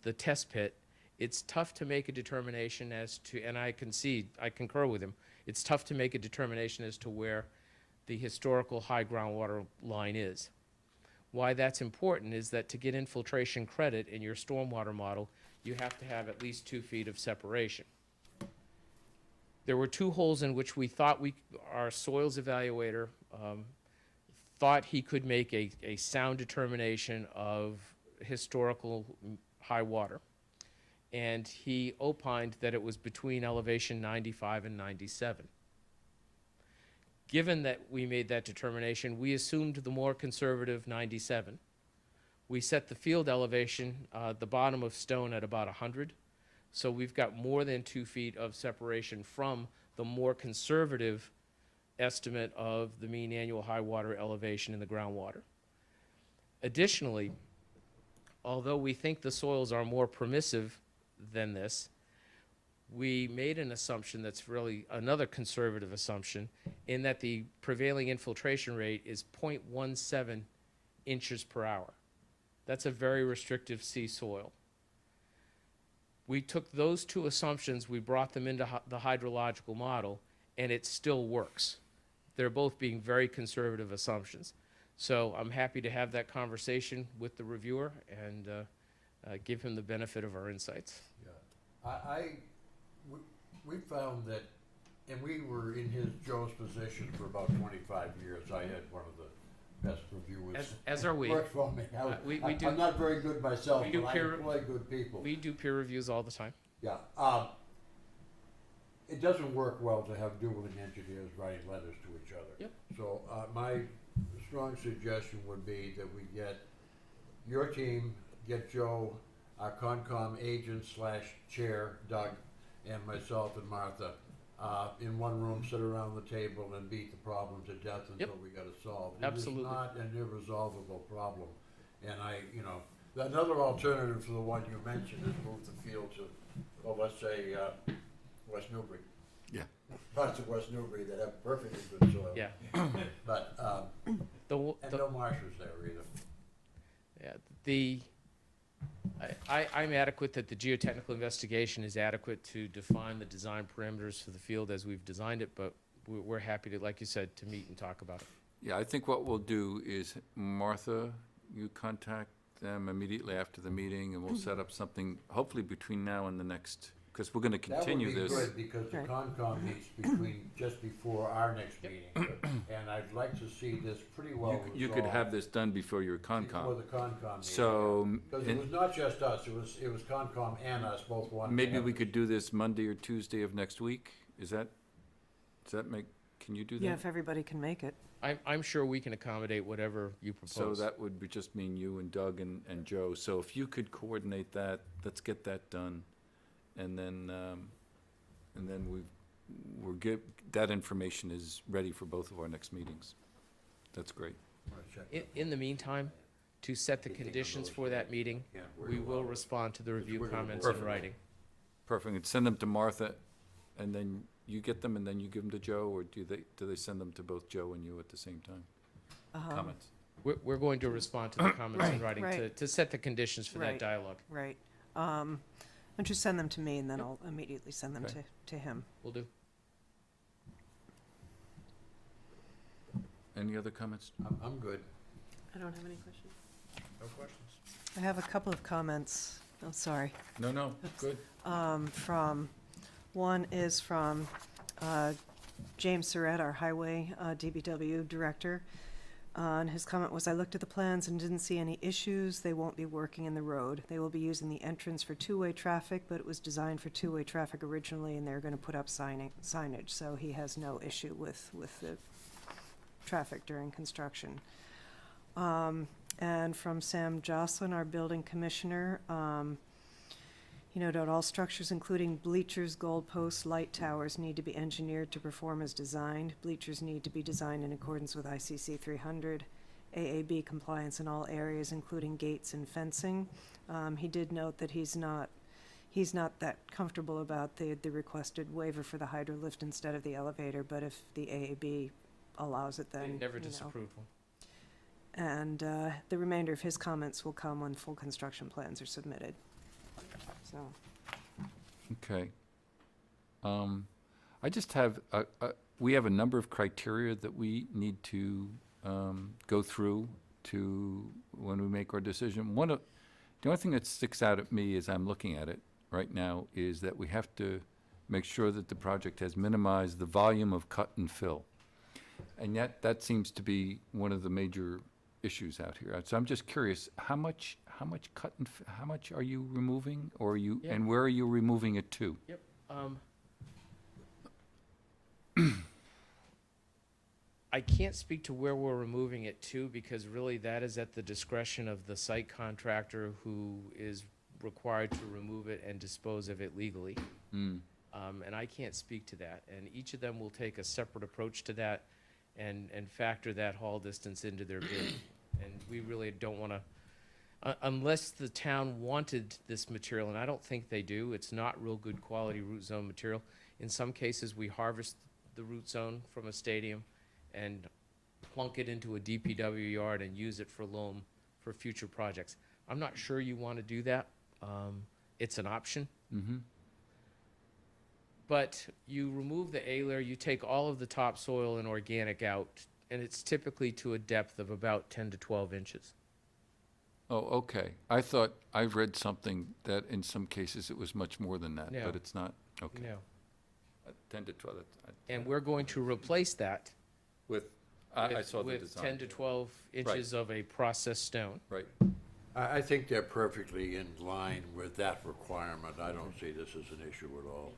the test pit, it's tough to make a determination as to, and I concur with him, it's tough to make a determination as to where the historical high groundwater line is. Why that's important is that to get infiltration credit in your stormwater model, you have to have at least 2 feet of separation. There were 2 holes in which we thought our soils evaluator thought he could make a sound determination of historical high water. And he opined that it was between elevation 95 and 97. Given that we made that determination, we assumed the more conservative 97. We set the field elevation, the bottom of stone, at about 100. So we've got more than 2 feet of separation from the more conservative estimate of the mean annual high water elevation in the groundwater. Additionally, although we think the soils are more permissive than this, we made an assumption that's really another conservative assumption, in that the prevailing infiltration rate is 0.17 inches per hour. That's a very restrictive sea soil. We took those 2 assumptions, we brought them into the hydrological model, and it still works. They're both being very conservative assumptions. So I'm happy to have that conversation with the reviewer and give him the benefit of our insights. Yeah. We found that, and we were in Joe's position for about 25 years. I had one of the best reviewers. As are we. Worked for me. I'm not very good myself, but I employ good people. We do peer reviews all the time. Yeah. It doesn't work well to have dueling engineers writing letters to each other. Yep. So my strong suggestion would be that we get your team, get Joe, our Concom agent / chair, Doug, and myself and Martha, in one room, sit around the table and beat the problem to death until we got it solved. Absolutely. It is not an irresolvable problem. And another alternative to the one you mentioned is move the field to, well, let's say, West Newbury. Yeah. Parts of West Newbury that have perfectly good soil. Yeah. But, and no marshes there either. Yeah. I'm adequate that the geotechnical investigation is adequate to define the design parameters for the field as we've designed it, but we're happy to, like you said, to meet and talk about it. Yeah, I think what we'll do is, Martha, you contact them immediately after the meeting, and we'll set up something, hopefully between now and the next, because we're gonna continue this. That would be good, because the Right. Concom meets just before our next meeting. And I'd like to see this pretty well resolved. You could have this done before your Before Concom. the Concom meeting. So, Because it was not just us, it was Concom and us both wanted to maybe have we this. could do this Monday or Tuesday of next week? Does that make, can you do that? Yeah, if everybody can make it. I'm sure we can accommodate whatever you propose. So that would be just mean you and Doug and Joe. So if you could coordinate that, let's get that done. And then that information is ready for both of our next meetings. That's great. I'm gonna check In the meantime, to set the conditions for that meeting, Yeah, we will respond to the review we're gonna comments vote. in writing. Perfect. And send them to Martha, and then you get them, and then you give them to Joe, or do they send them to both Joe and you at the same time? Comments? We're going to respond to the comments in writing Right. to set the conditions for that Right. dialogue. Right. Why don't you send them to me, and then I'll immediately send them Okay. to him. Will do. Any other comments? I'm good. I don't have any questions. No questions. I have a couple of comments. Oh, sorry. No, good. One is from James Surratt, our Highway DBW Director. And his comment was, "I looked at the plans and didn't see any issues. They won't be working in the road. They will be using the entrance for two-way traffic, but it was designed for two-way traffic originally, and they're going to put up signage. So he has no issue with the traffic during construction." And from Sam Jocelyn, our Building Commissioner, he noted all structures including bleachers, goalposts, light towers need to be engineered to perform as designed. Bleachers need to be designed in accordance with ICC 300, AAB compliance in all areas, including gates and fencing. He did note that he he's not that comfortable about the requested waiver for the hydro lift instead of the elevator, but if the AAB allows it, They then, never you know. disapproved one. And the remainder of his comments will come when full construction plans are submitted. So, Okay. I just have, we have a number of criteria that we need to go through to, when we make our decision. The only thing that sticks out at me as I'm looking at it right now is that we have to make sure that the project has minimized the volume of cut and fill. And yet, that seems to be one of the major issues out here. So I'm just curious, how much cut and, how much are you removing, or are you, Yeah. and where are you removing it to? Yep. I can't speak to where we're removing it to, because really that is at the discretion of the site contractor, who is required to remove it and dispose of it legally. Mm. And I can't speak to that. And each of them will take a separate approach to that and factor that haul distance into their bid. And we really don't want to, unless the town wanted this material, and I don't think they do, it's not real good quality root zone material. In some cases, we harvest the root zone from a stadium and plunk it into a DPW yard and use it for loam for future projects. I'm not sure you want to do that. It's an option. Mm-hmm. But you remove the A layer, you take all of the topsoil and organic out, and it's typically to a depth of about 10 to 12 inches. Oh, okay. I thought, I read something that in some cases it was much more than that, No. but it's not. Okay. No. 10 to 12. And we're going to replace that With, I with, saw the with design. 10 to 12 inches of a processed stone. Right. I think they're perfectly in line with that requirement. I don't see this as an issue at all.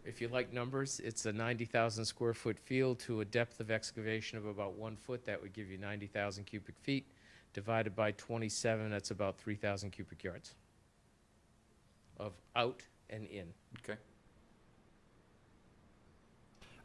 If you like numbers, it's a 90,000 square foot field to a depth of excavation of about 1 foot. That would give you 90,000 cubic feet. Divided by 27, that's about 3,000 cubic yards of out and in. Okay.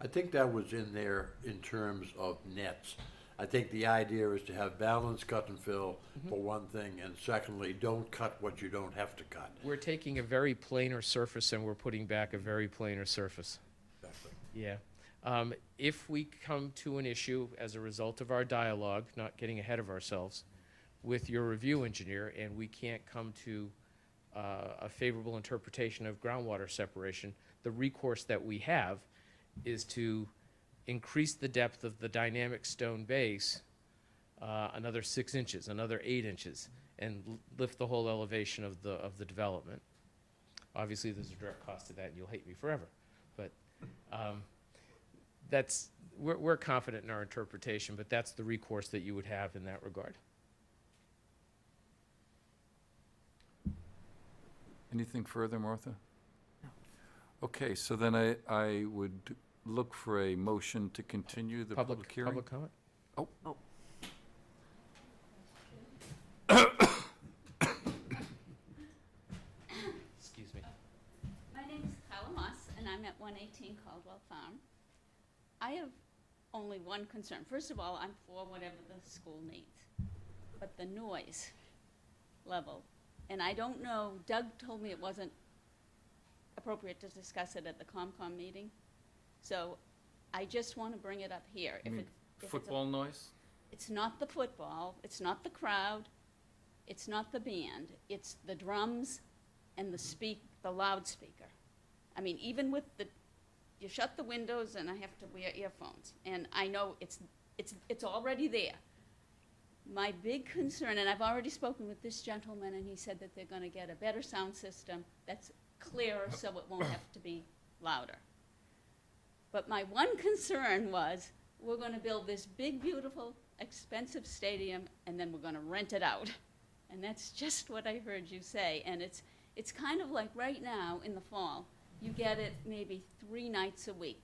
I think that was in there in terms of nets. I think the idea is to have balanced cut and fill for one thing, and secondly, don't cut what you don't have to cut. We're taking a very planar surface and we're putting back a very planar surface. Exactly. Yeah. If we come to an issue as a result of our dialogue, not getting ahead of ourselves, with your review engineer, and we can't come to a favorable interpretation of groundwater separation, the recourse that we have is to increase the depth of the dynamic stone base another 6 inches, another 8 inches, and lift the whole elevation of the development. Obviously, there's a direct cost to that, and you'll hate me forever. But we're confident in our interpretation, but that's the recourse that you would have in that regard. Anything further, Martha? No. Okay, so then I would look for a motion to continue the public hearing. Public comment? Excuse me. My name is Carla Moss, and I'm at 118 Caldwell Farm. I have only one concern. First of all, I'm for whatever the school needs, but the noise level, and I don't know, Doug told me it wasn't appropriate to discuss it at the COMCOM meeting, so I just want to bring it up here. You If mean it- if it's a- football noise? It's not the football, it's not the crowd, it's not the band, it's the drums and the loudspeaker. I mean, even with you shut the windows and I have to wear earphones, and I know it's already there. My big concern, and I've already spoken with this gentleman, and he said that they're gonna get a better sound system that's clearer so it won't have to be louder. But my one concern was, we're gonna build this big, beautiful, expensive stadium, and then we're gonna rent it out. And that's just what I heard you say, and it's kind of like right now in the fall, you get it maybe 3 nights a week.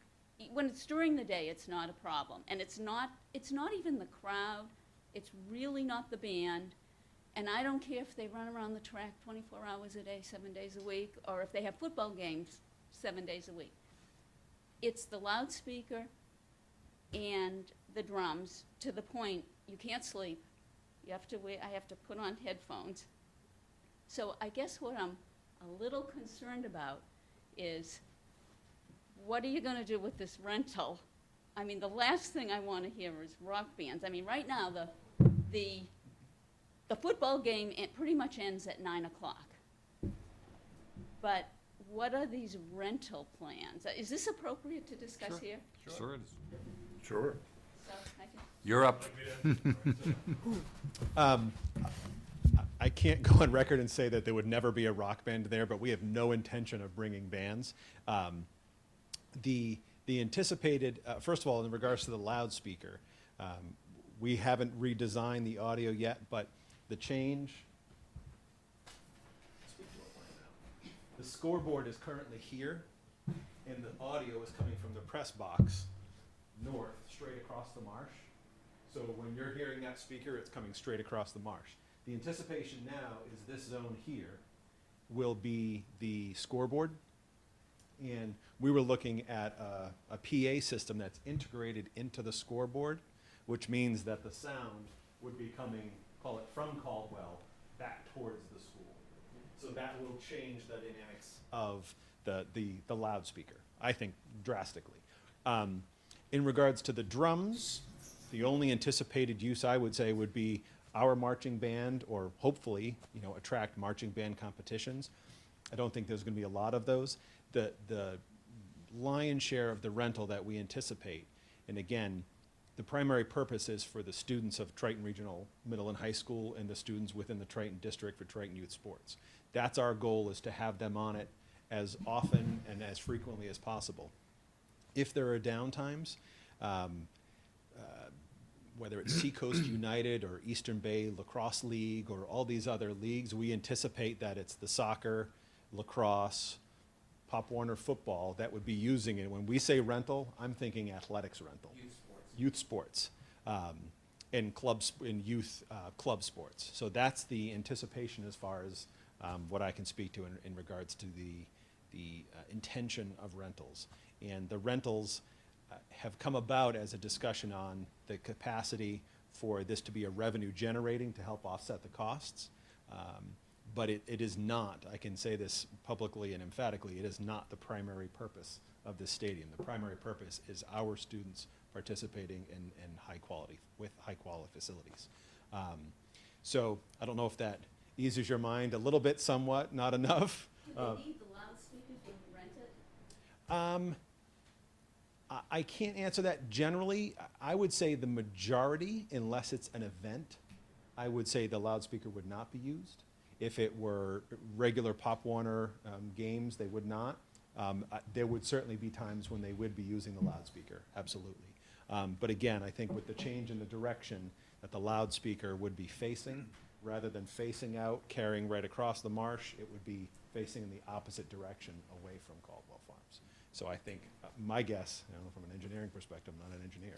When it's during the day, it's not a problem, and it's not even the crowd, it's really not the band, and I don't care if they run around the track 24 hours a day, 7 days a week, or if they have football games 7 days a week. It's the loudspeaker and the drums, to the point you can't sleep. I have to put on headphones. So I guess what I'm a little concerned about is, what are you gonna do with this rental? I mean, the last thing I wanna hear is rock bands. I mean, right now, the football game, it pretty much ends at 9 o'clock. But what are these rental plans? Is this appropriate to discuss here? Sure it is. Sure. So I can- You're up. I can't go on record and say that there would never be a rock band there, but we have no intention of bringing bands. The anticipated, first of all, in regards to the loudspeaker, we haven't redesigned the audio yet, but the change. The scoreboard is currently here, and the audio is coming from the press box north, straight across the marsh. So when you're hearing that speaker, it's coming straight across the marsh. The anticipation now is this zone here will be the scoreboard. And we were looking at a PA system that's integrated into the scoreboard, which means that the sound would be coming, call it from Caldwell, back towards the school. So that will change the dynamics of the loudspeaker, I think, drastically. In regards to the drums, the only anticipated use, I would say, would be our marching band, or hopefully, attract marching band competitions. I don't think there's gonna be a lot of those. The lion's share of the rental that we anticipate, and again, the primary purpose is for the students of Triton Regional Middle and High School and the students within the Triton District for Triton Youth Sports. That's our goal, is to have them on it as often and as frequently as possible. If there are downtimes, whether it's Seacoast United or Eastern Bay Lacrosse League or all these other leagues, we anticipate that it's the soccer, lacrosse, Pop Warner football that would be using it. When we say rental, I'm thinking athletics rental. Youth sports. And clubs, in youth club sports. So that's the anticipation as far as what I can speak to in regards to the intention of rentals. And the rentals have come about as a discussion on the capacity for this to be a revenue generating to help offset the costs. But it is not, I can say this publicly and emphatically, it is not the primary purpose of this stadium. The primary purpose is our students participating in high quality facilities. So I don't know if that eases your mind a little bit, somewhat, not enough. Do they need the loudspeakers when you rent it? I can't answer that generally. I would say the majority, unless it's an event, I would say the loudspeaker would not be used. If it were regular Pop Warner games, they would not. There would certainly be times when they would be using the loudspeaker, absolutely. But again, I think with the change in the direction that the loudspeaker would be facing, rather than facing out, carrying right across the marsh, it would be facing in the opposite direction away from Caldwell Farms. So I think, my guess, from an engineering perspective, I'm not an engineer,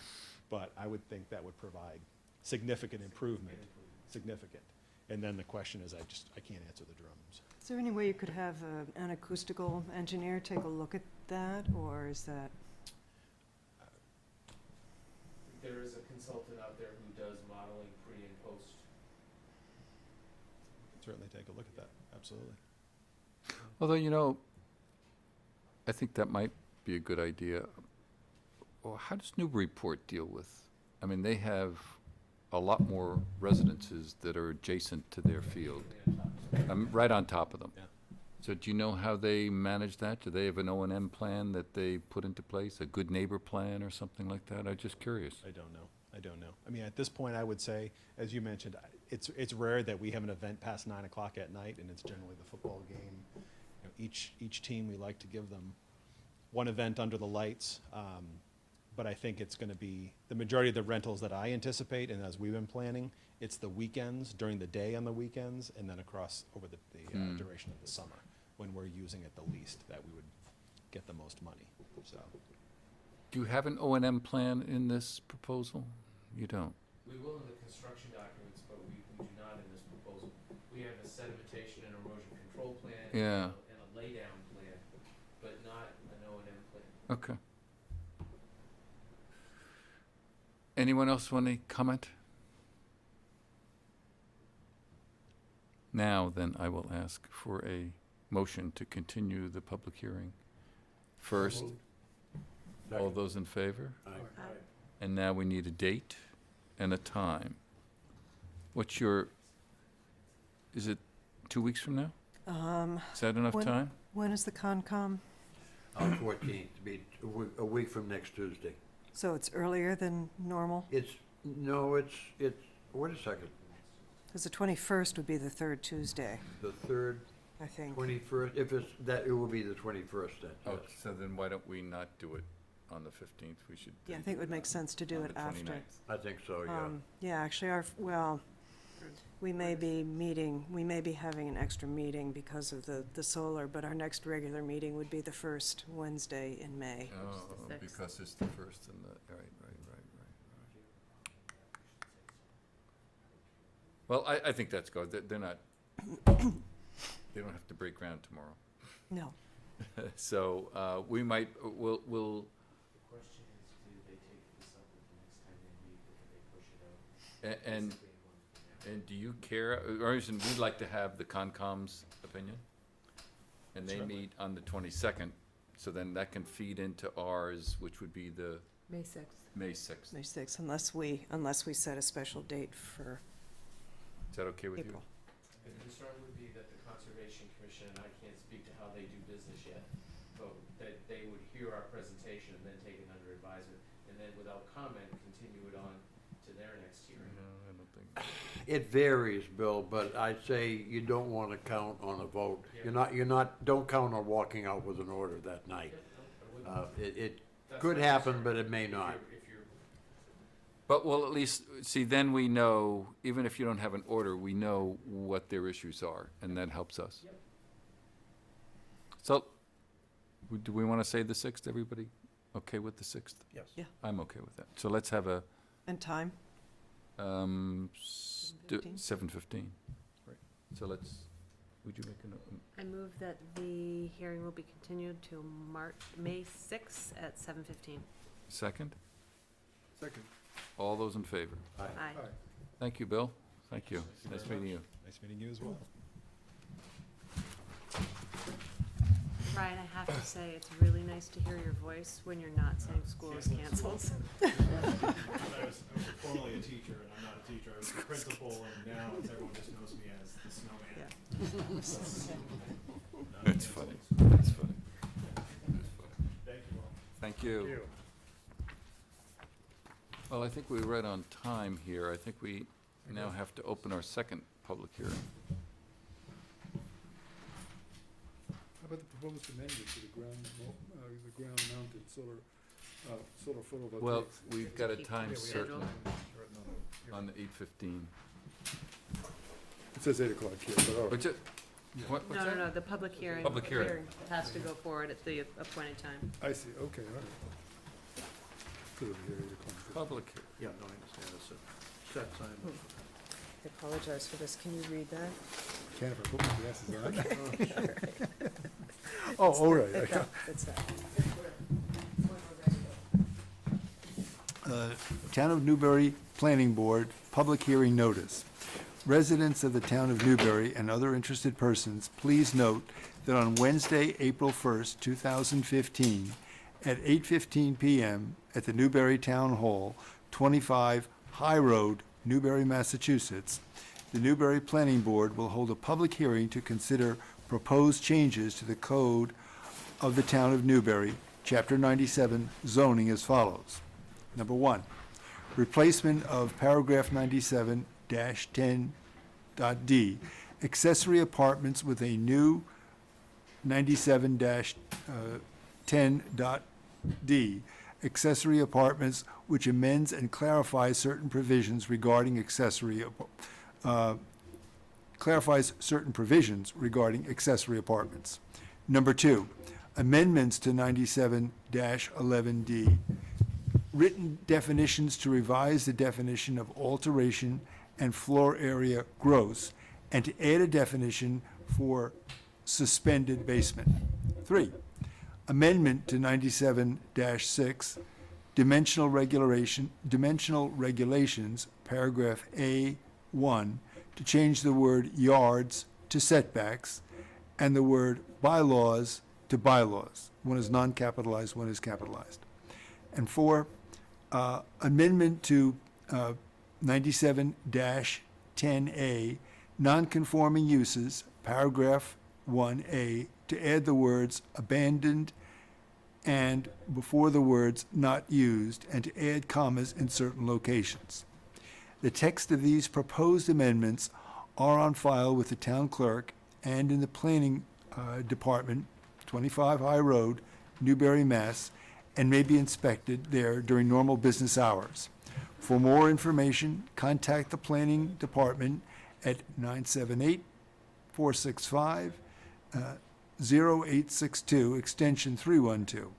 but I would think that would provide significant improvement, significant. And then the question is, I can't answer the drums. Is there any way you could have an acoustical engineer take a look at that, or is that? There is a consultant out there who does modeling pre and post. Certainly take a look at that, absolutely. Although, I think that might be a good idea. Well, how does Newburyport deal with, they have a lot more residences that are adjacent to their field. Right on top of them. Yeah. So do you know how they manage that? Do they have an O&M plan that they put into place, a good neighbor plan or something like that? I'm just curious. I don't know. At this point, I would say, as you mentioned, it's rare that we have an event past 9 o'clock at night, and it's generally the football game. Each team, we like to give them one event under the lights. But I think it's going to be the majority of the rentals that I anticipate, and as we've been planning, it's the weekends, during the day on the weekends, and then across over the duration of the summer, when we're using it the least, that we would get the most money. So, Do you have an O&M plan in this proposal? You don't? We will in the construction documents, but we do not in this proposal. We have a sedimentation and erosion control plan. Yeah. And a laydown plan, but not an O&M plan. Okay. Anyone else want to comment? now, then I will ask for a motion to continue the public hearing. First, all Second. those in favor? Aye. And now we need a date and a time. What's your, is it 2 weeks from now? Is that enough when- time? When is the Concom? 14th, be a week from next Tuesday. So it's earlier than normal? No, it's, wait a second, Because the 21st would be the third Tuesday, the 3rd, I think. 21st, if it's, that, it will be the 21st then, Oh, yes. so then why don't we not do it on the 15th? We should. Yeah, I think it would make sense to do on it the after. 29th. I think so, yeah. Yeah, actually, we may be having an extra meeting because of the solar, but our next regular meeting would be the first Wednesday in May. Oh, the 6th. because it's the first and the, right. Well, I think that's good. They're not, they don't have to break ground tomorrow. No. So, we might, we'll, The question is, do they take this up at the next time they meet, or do they push it out? and, Basically, a month from now. and do you care, or reason, we'd like to have the Concom's opinion? And they Certainly. meet on the 22nd, so then that can feed into ours, which would be the May 6th. May 6th. May 6th, unless we set a special date for Is that okay with you? April. The concern would be that the Conservation Commission, and I can't speak to how they do business yet, but that they would hear our presentation and then take it under advisement, and then without comment, continue it on to their next hearing. No, I don't think. It varies, Bill, but I'd say you don't want to count on a vote. Don't count on walking out with an order that night. It That's could my happen, concern. but it may If not. if you're But we'll at least, see, then we know, even if you don't have an order, we know what their issues are, and that helps us. Yep. So, do we want to say the 6th, everybody? Okay with the 6th? Yes. Yeah. I'm okay with that. So let's have a, And time? 7:15. 7:15. Right. So let's, would you make a note? I move that the hearing will be continued to May 6th at 7:15. Second? Second. All those in favor? Aye. Thank you, Bill. Thank you. Nice meeting you. Nice meeting you as well. Ryan, I have to say, it's really nice to hear your voice when you're not saying school is canceled. I was formerly a teacher, and I'm not a teacher. I was the principal, and now everyone just knows me as the snowman. That's funny. That's funny. Thank you all. Thank you. Well, I think we're right on time here. I think we now have to open our second public hearing. How about the proposed amendment to the ground-mounted solar photovoltaics? Well, we've got a Keep time the certain schedule. on the 8:15. It says 8 o'clock here, but all right. But ju- what's No, that? no, the public hearing. Public hearing. Has to go forward at the appointed time. I see, okay, all right. Could have been 8 o'clock. Public hearing. Yeah, no, I understand. It's a set time. I apologize for this. Can you read that? Can't if I put my glasses on. Oh, all right. It's that. Town of Newbury Planning Board, public hearing notice. Residents of the town of Newbury and other interested persons, please note that on Wednesday, April 1st, 2015, at 8:15 PM at the Newbury Town Hall, 25 High Road, Newbury, Massachusetts, the Newbury Planning Board will hold a public hearing to consider proposed changes to the code of the town of Newbury, Chapter 97, zoning as follows. Number 1, replacement of paragraph 97-10.d, accessory apartments with a new 97-10.d, accessory apartments which amends and clarifies certain provisions regarding accessory apartments. Number 2, amendments to 97-11D, written definitions to revise the definition of alteration and floor area gross, and to add a definition for suspended basement. 3, amendment to 97-6, dimensional regulations, paragraph A1, to change the word yards to setbacks and the word bylaws to bylaws. One is non-capitalized, one is capitalized. And 4, amendment to 97-10A, non-conforming uses, paragraph 1A, to add the words abandoned and before the words not used, and to add commas in certain locations. The text of these proposed amendments are on file with the town clerk and in the planning department, 25 High Road, Newbury, Mass., and may be inspected there during normal business hours. For more information, contact the planning department at 978-465-0862, extension 312.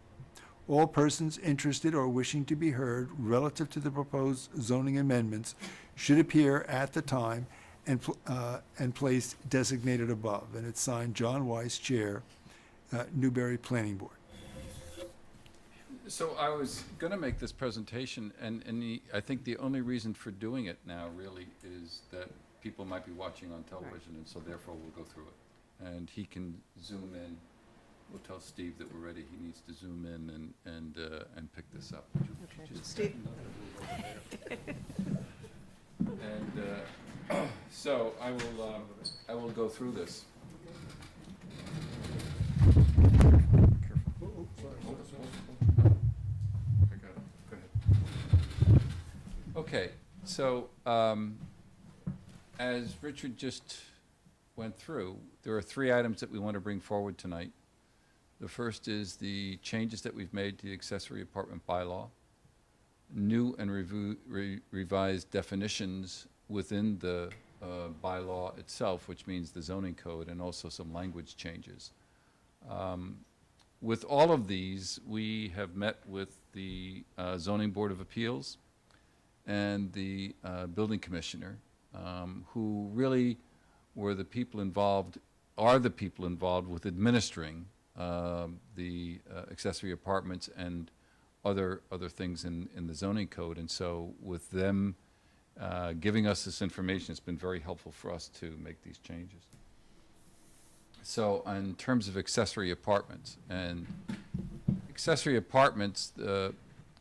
All persons interested or wishing to be heard relative to the proposed zoning amendments should appear at the time and place designated above. And it's signed John Weiss, Chair, Newbury Planning Board. So I was going to make this presentation, and I think the only reason for doing it now really is that people might be watching on television, and so therefore we'll go through it. And he can zoom in. We'll tell Steve that we're ready. He needs to zoom in and pick this up. Okay. Steve? And so I will go through this. Okay, so as Richard just went through, there are 3 items that we want to bring forward tonight. The first is the changes that we've made to the accessory apartment bylaw, new and revised definitions within the bylaw itself, which means the zoning code, and also some language changes. With all of these, we have met with the Zoning Board of Appeals and the building commissioner, who really were the people involved, are the people involved with administering the accessory apartments and other things in the zoning code. And so with them giving us this information, it's been very helpful for us to make these changes. So in terms of accessory apartments, and accessory apartments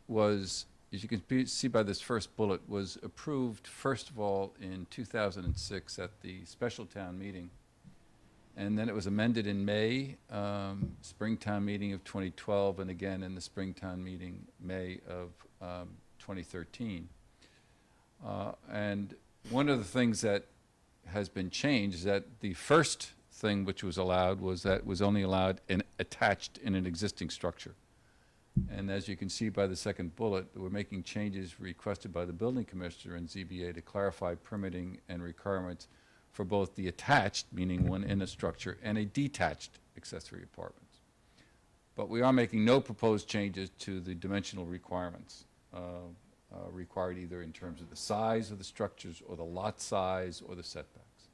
was, as you can see by this first bullet, was approved first of all in 2006 at the special town meeting. And then it was amended in May, Springtown meeting of 2012, and again in the Springtown meeting, May of 2013. And one of the things that has been changed is that the first thing which was allowed was that it was only allowed attached in an existing structure. And as you can see by the second bullet, we're making changes requested by the building commissioner and ZBA to clarify permitting and requirements for both the attached, meaning one in a structure, and a detached accessory apartments. But we are making no proposed changes to the dimensional requirements required either in terms of the size of the structures or the lot size or the setbacks.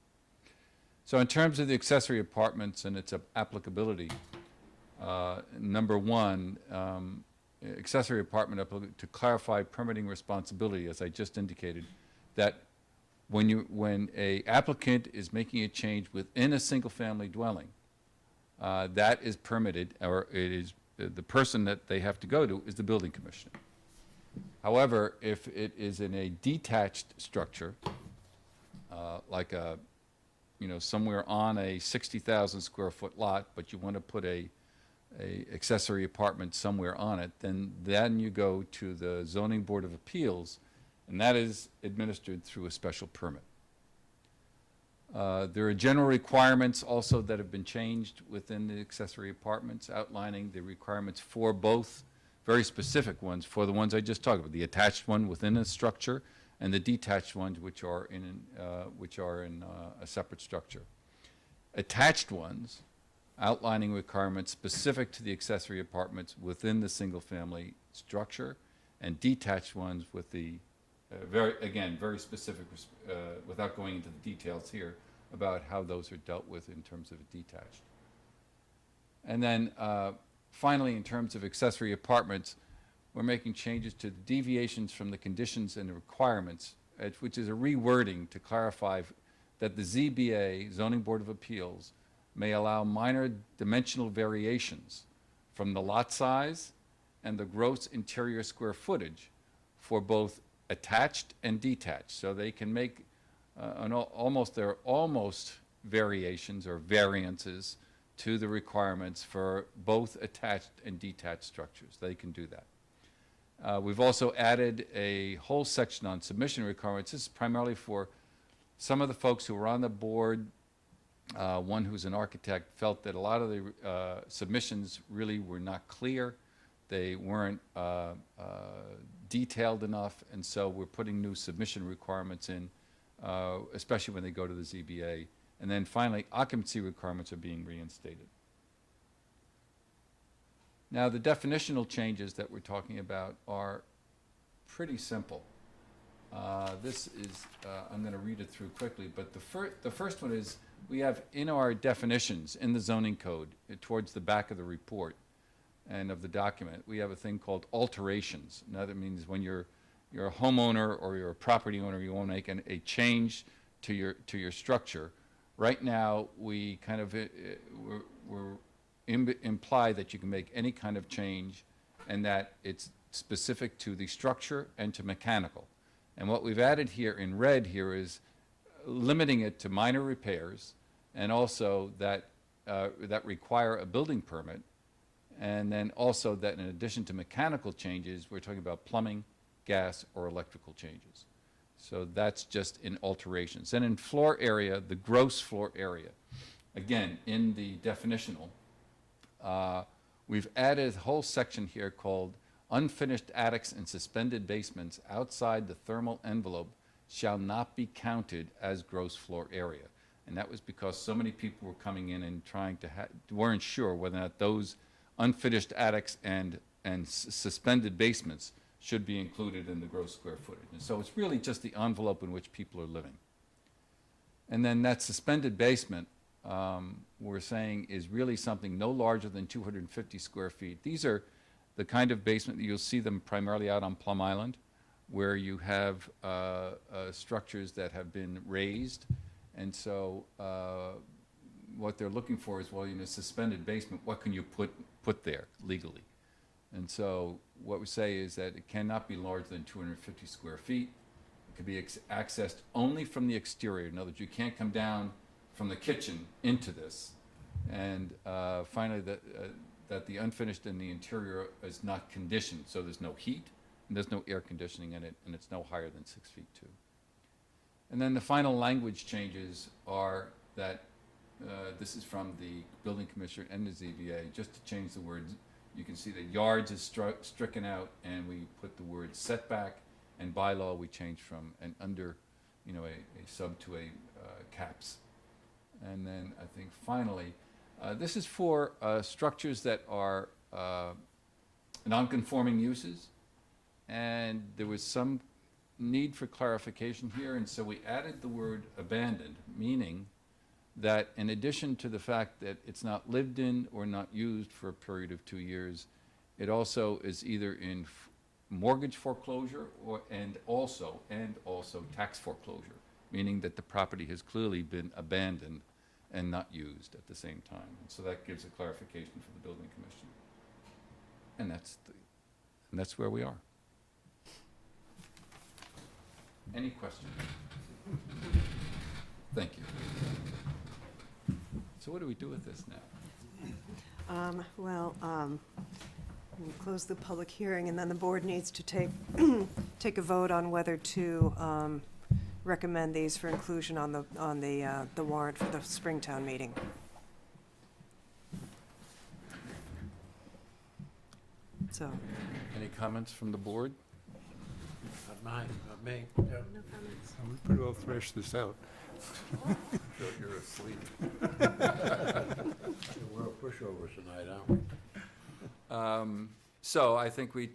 So in terms of the accessory apartments and its applicability, number 1, accessory apartment to clarify permitting responsibility, as I just indicated, that when a applicant is making a change within a single-family dwelling, that is permitted, or it is the person that they have to go to is the building commissioner. However, if it is in a detached structure, like somewhere on a 60,000 square foot lot, but you want to put a accessory apartment somewhere on it, then you go to the Zoning Board of Appeals, and that is administered through a special permit. There are general requirements also that have been changed within the accessory apartments, outlining the requirements for both, very specific ones, for the ones I just talked about, the attached one within a structure and the detached ones which are in a separate structure. Attached ones outlining requirements specific to the accessory apartments within the single-family structure, and detached ones with the very specific, without going into the details here, about how those are dealt with in terms of detached. And then finally, in terms of accessory apartments, we're making changes to the deviations from the conditions and the requirements, which is a rewording to clarify that the ZBA, Zoning Board of Appeals, may allow minor dimensional variations from the lot size and the gross interior square footage for both attached and detached. So they can make there are almost variations or variances to the requirements for both attached and detached structures. They can do that. We've also added a whole section on submission requirements. This is primarily for some of the folks who were on the board. One who's an architect felt that a lot of the submissions really were not clear. They weren't detailed enough, and so we're putting new submission requirements in, especially when they go to the ZBA. And then finally, occupancy requirements are being reinstated. Now, the definitional changes that we're talking about are pretty simple. This is, I'm going to read it through quickly, but the first one is, we have in our definitions in the zoning code, towards the back of the report and of the document, we have a thing called alterations. Now that means when you're a homeowner or you're a property owner, you want to make a change to your structure. Right now, we kind of imply that you can make any kind of change and that it's specific to the structure and to mechanical. And what we've added here in red here is limiting it to minor repairs, and also that require a building permit, and then also that in addition to mechanical changes, we're talking about plumbing, gas, or electrical changes. So that's just in alterations. And in floor area, the gross floor area, again, in the definitional, we've added a whole section here called unfinished attics and suspended basements outside the thermal envelope shall not be counted as gross floor area. And that was because so many people were coming in and trying to weren't sure whether or not those unfinished attics and suspended basements should be included in the gross square footage. And so it's really just the envelope in which people are living. And then that suspended basement, we're saying, is really something no larger than 250 square feet. These are the kind of basement that you'll see them primarily out on Plum Island, where you have structures that have been raised. And so what they're looking for is, well, in a suspended basement, what can you put there legally? And so what we say is that it cannot be larger than 250 square feet. It can be accessed only from the exterior. In other words, you can't come down from the kitchen into this. And finally, that the unfinished in the interior is not conditioned, so there's no heat, and there's no air conditioning in it, and it's no higher than 6 feet 2. And then the final language changes are that this is from the building commissioner and the ZBA, just to change the words. You can see that yards is stricken out, and we put the word setback, and bylaw we changed from an under, a sub to a caps. And then I think finally, this is for structures that are non-conforming uses, and there was some need for clarification here, and so we added the word abandoned, meaning that in addition to the fact that it's not lived in or not used for a period of 2 years, it also is either in mortgage foreclosure and also tax foreclosure, meaning that the property has clearly been abandoned and not used at the same time. And so that gives a clarification for the building commission. And that's where we are. Any questions? Thank you. So what do we do with this now? We'll close the public hearing, and then the board needs to take a vote on whether to recommend these for inclusion on the warrant for the Springtown meeting. So, Any comments from the board? Not mine, not me. No comments. We pretty well threshed this out. Sure you're asleep. We're pushovers tonight, aren't we? So I think we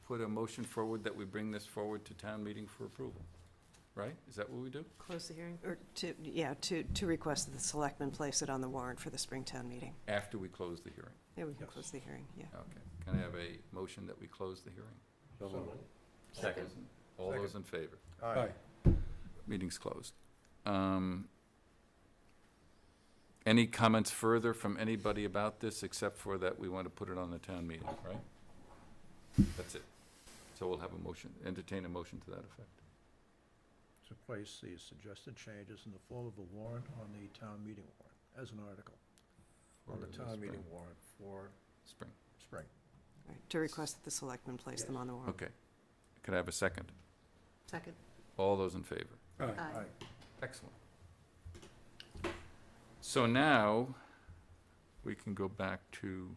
put a motion forward that we bring this forward to town meeting for approval, right? Is that what we do? Close the hearing. or to request that the selectmen place it on the warrant for the Springtown meeting. After we close the hearing? Yeah, we can close the hearing, yeah. Okay. Can I have a motion that we close the hearing? So moved. All those in favor? Aye. Meeting's closed. Any comments further from anybody about this, except for that we want to put it on the town meeting, right? That's it. So we'll have a motion, entertain a motion to that effect. To place the suggested changes in the form of a warrant on the town meeting warrant, as an article, on the For town meeting spring. warrant for Spring. spring. Right, to request that the selectmen place them on the warrant. Okay. Could I have a second? Second. All those in favor? Aye. Excellent. So now, we can go back to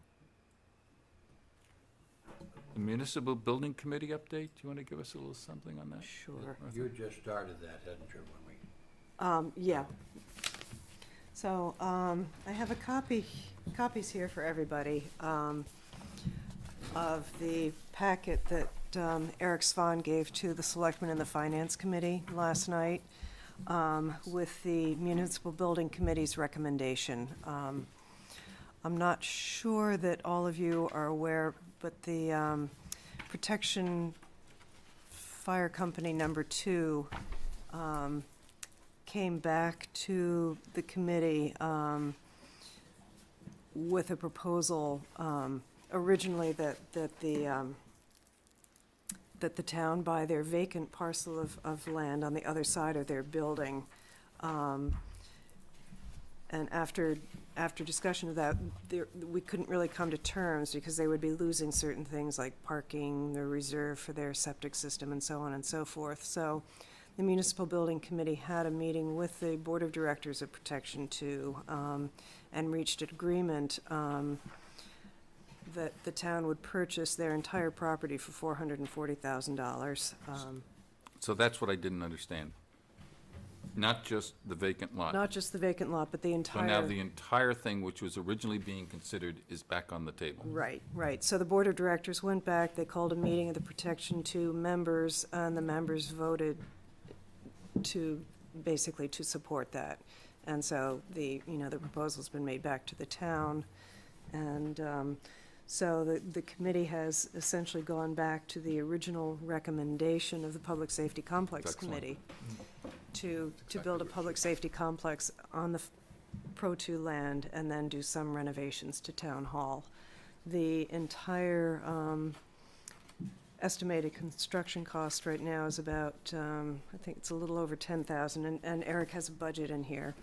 the Municipal Building Committee update. Do you want to give us a little something on that? Sure. Martha? You just started that, hadn't you, when we? Yeah. So, I have copies here for everybody, of the packet that, Eric Svan gave to the Selectmen and the Finance Committee last night, with the Municipal Building Committee's recommendation. I'm not sure that all of you are aware, but the, Protection Fire Company number 2, came back to the committee with a proposal, originally that the town buy their vacant parcel of land on the other side of their building. And after discussion of that, we couldn't really come to terms because they would be losing certain things like parking, the reserve for their septic system, and so on and so forth. So the Municipal Building Committee had a meeting with the Board of Directors of Protection 2, and reached an agreement that the town would purchase their entire property for $440,000. So that's what I didn't understand. Not just the vacant lot. Not just the vacant lot, but the So entire. now the entire thing, which was originally being considered, is back on the table. Right, right. So the Board of Directors went back, they called a meeting of the Protection 2 members, and the members voted basically to support that. And so the proposal's been made back to the town. And so the committee has essentially gone back to the original recommendation of the Public Safety Complex Excellent. Committee to build a public safety complex on the Pro 2 land and then do some renovations to Town Hall. The entire estimated construction cost right now is about, I think it's a little over 10,000, and Eric has a budget in here.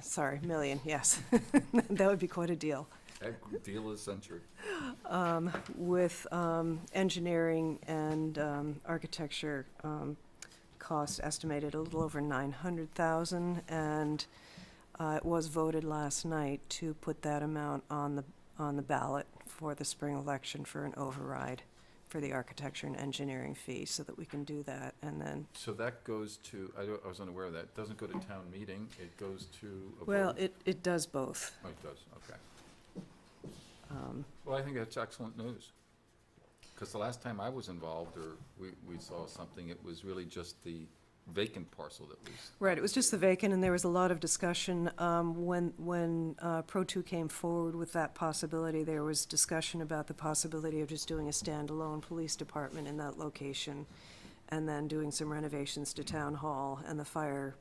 Sorry, million, yes. That would be quite a deal. That deal is century. With engineering and architecture costs estimated a little over 900,000, and it was voted last night to put that amount on the ballot for the spring election for an override for the architecture and engineering fee, so that we can do that, and then. So that goes to, I was unaware of that, it doesn't go to town meeting, it goes to a Well, vote? it does both. Oh, it does, okay. Well, I think that's excellent news. Because the last time I was involved, or we saw something, it was really just the vacant parcel that was. Right, it was just the vacant, and there was a lot of discussion, when Pro 2 came forward with that possibility, there was discussion about the possibility of just doing a standalone police department in that location, and then doing some renovations to Town Hall, and the fire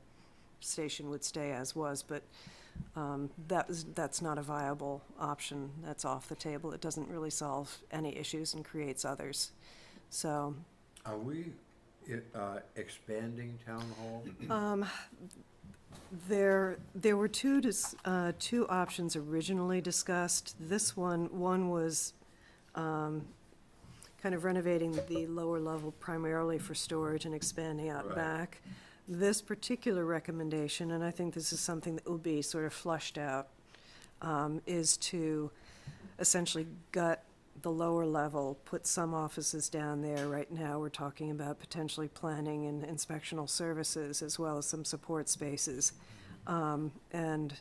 station would stay as was, but that's not a viable option. That's off the table. It doesn't really solve any issues and creates others. So, Are we expanding Town Hall? there were two options originally discussed. This one was kind of renovating the lower level primarily for storage and expanding out Right. back. This particular recommendation, and I think this is something that will be sort of flushed out, is to essentially gut the lower level, put some offices down there. Right now, we're talking about potentially planning and inspectional services, as well as some support spaces. And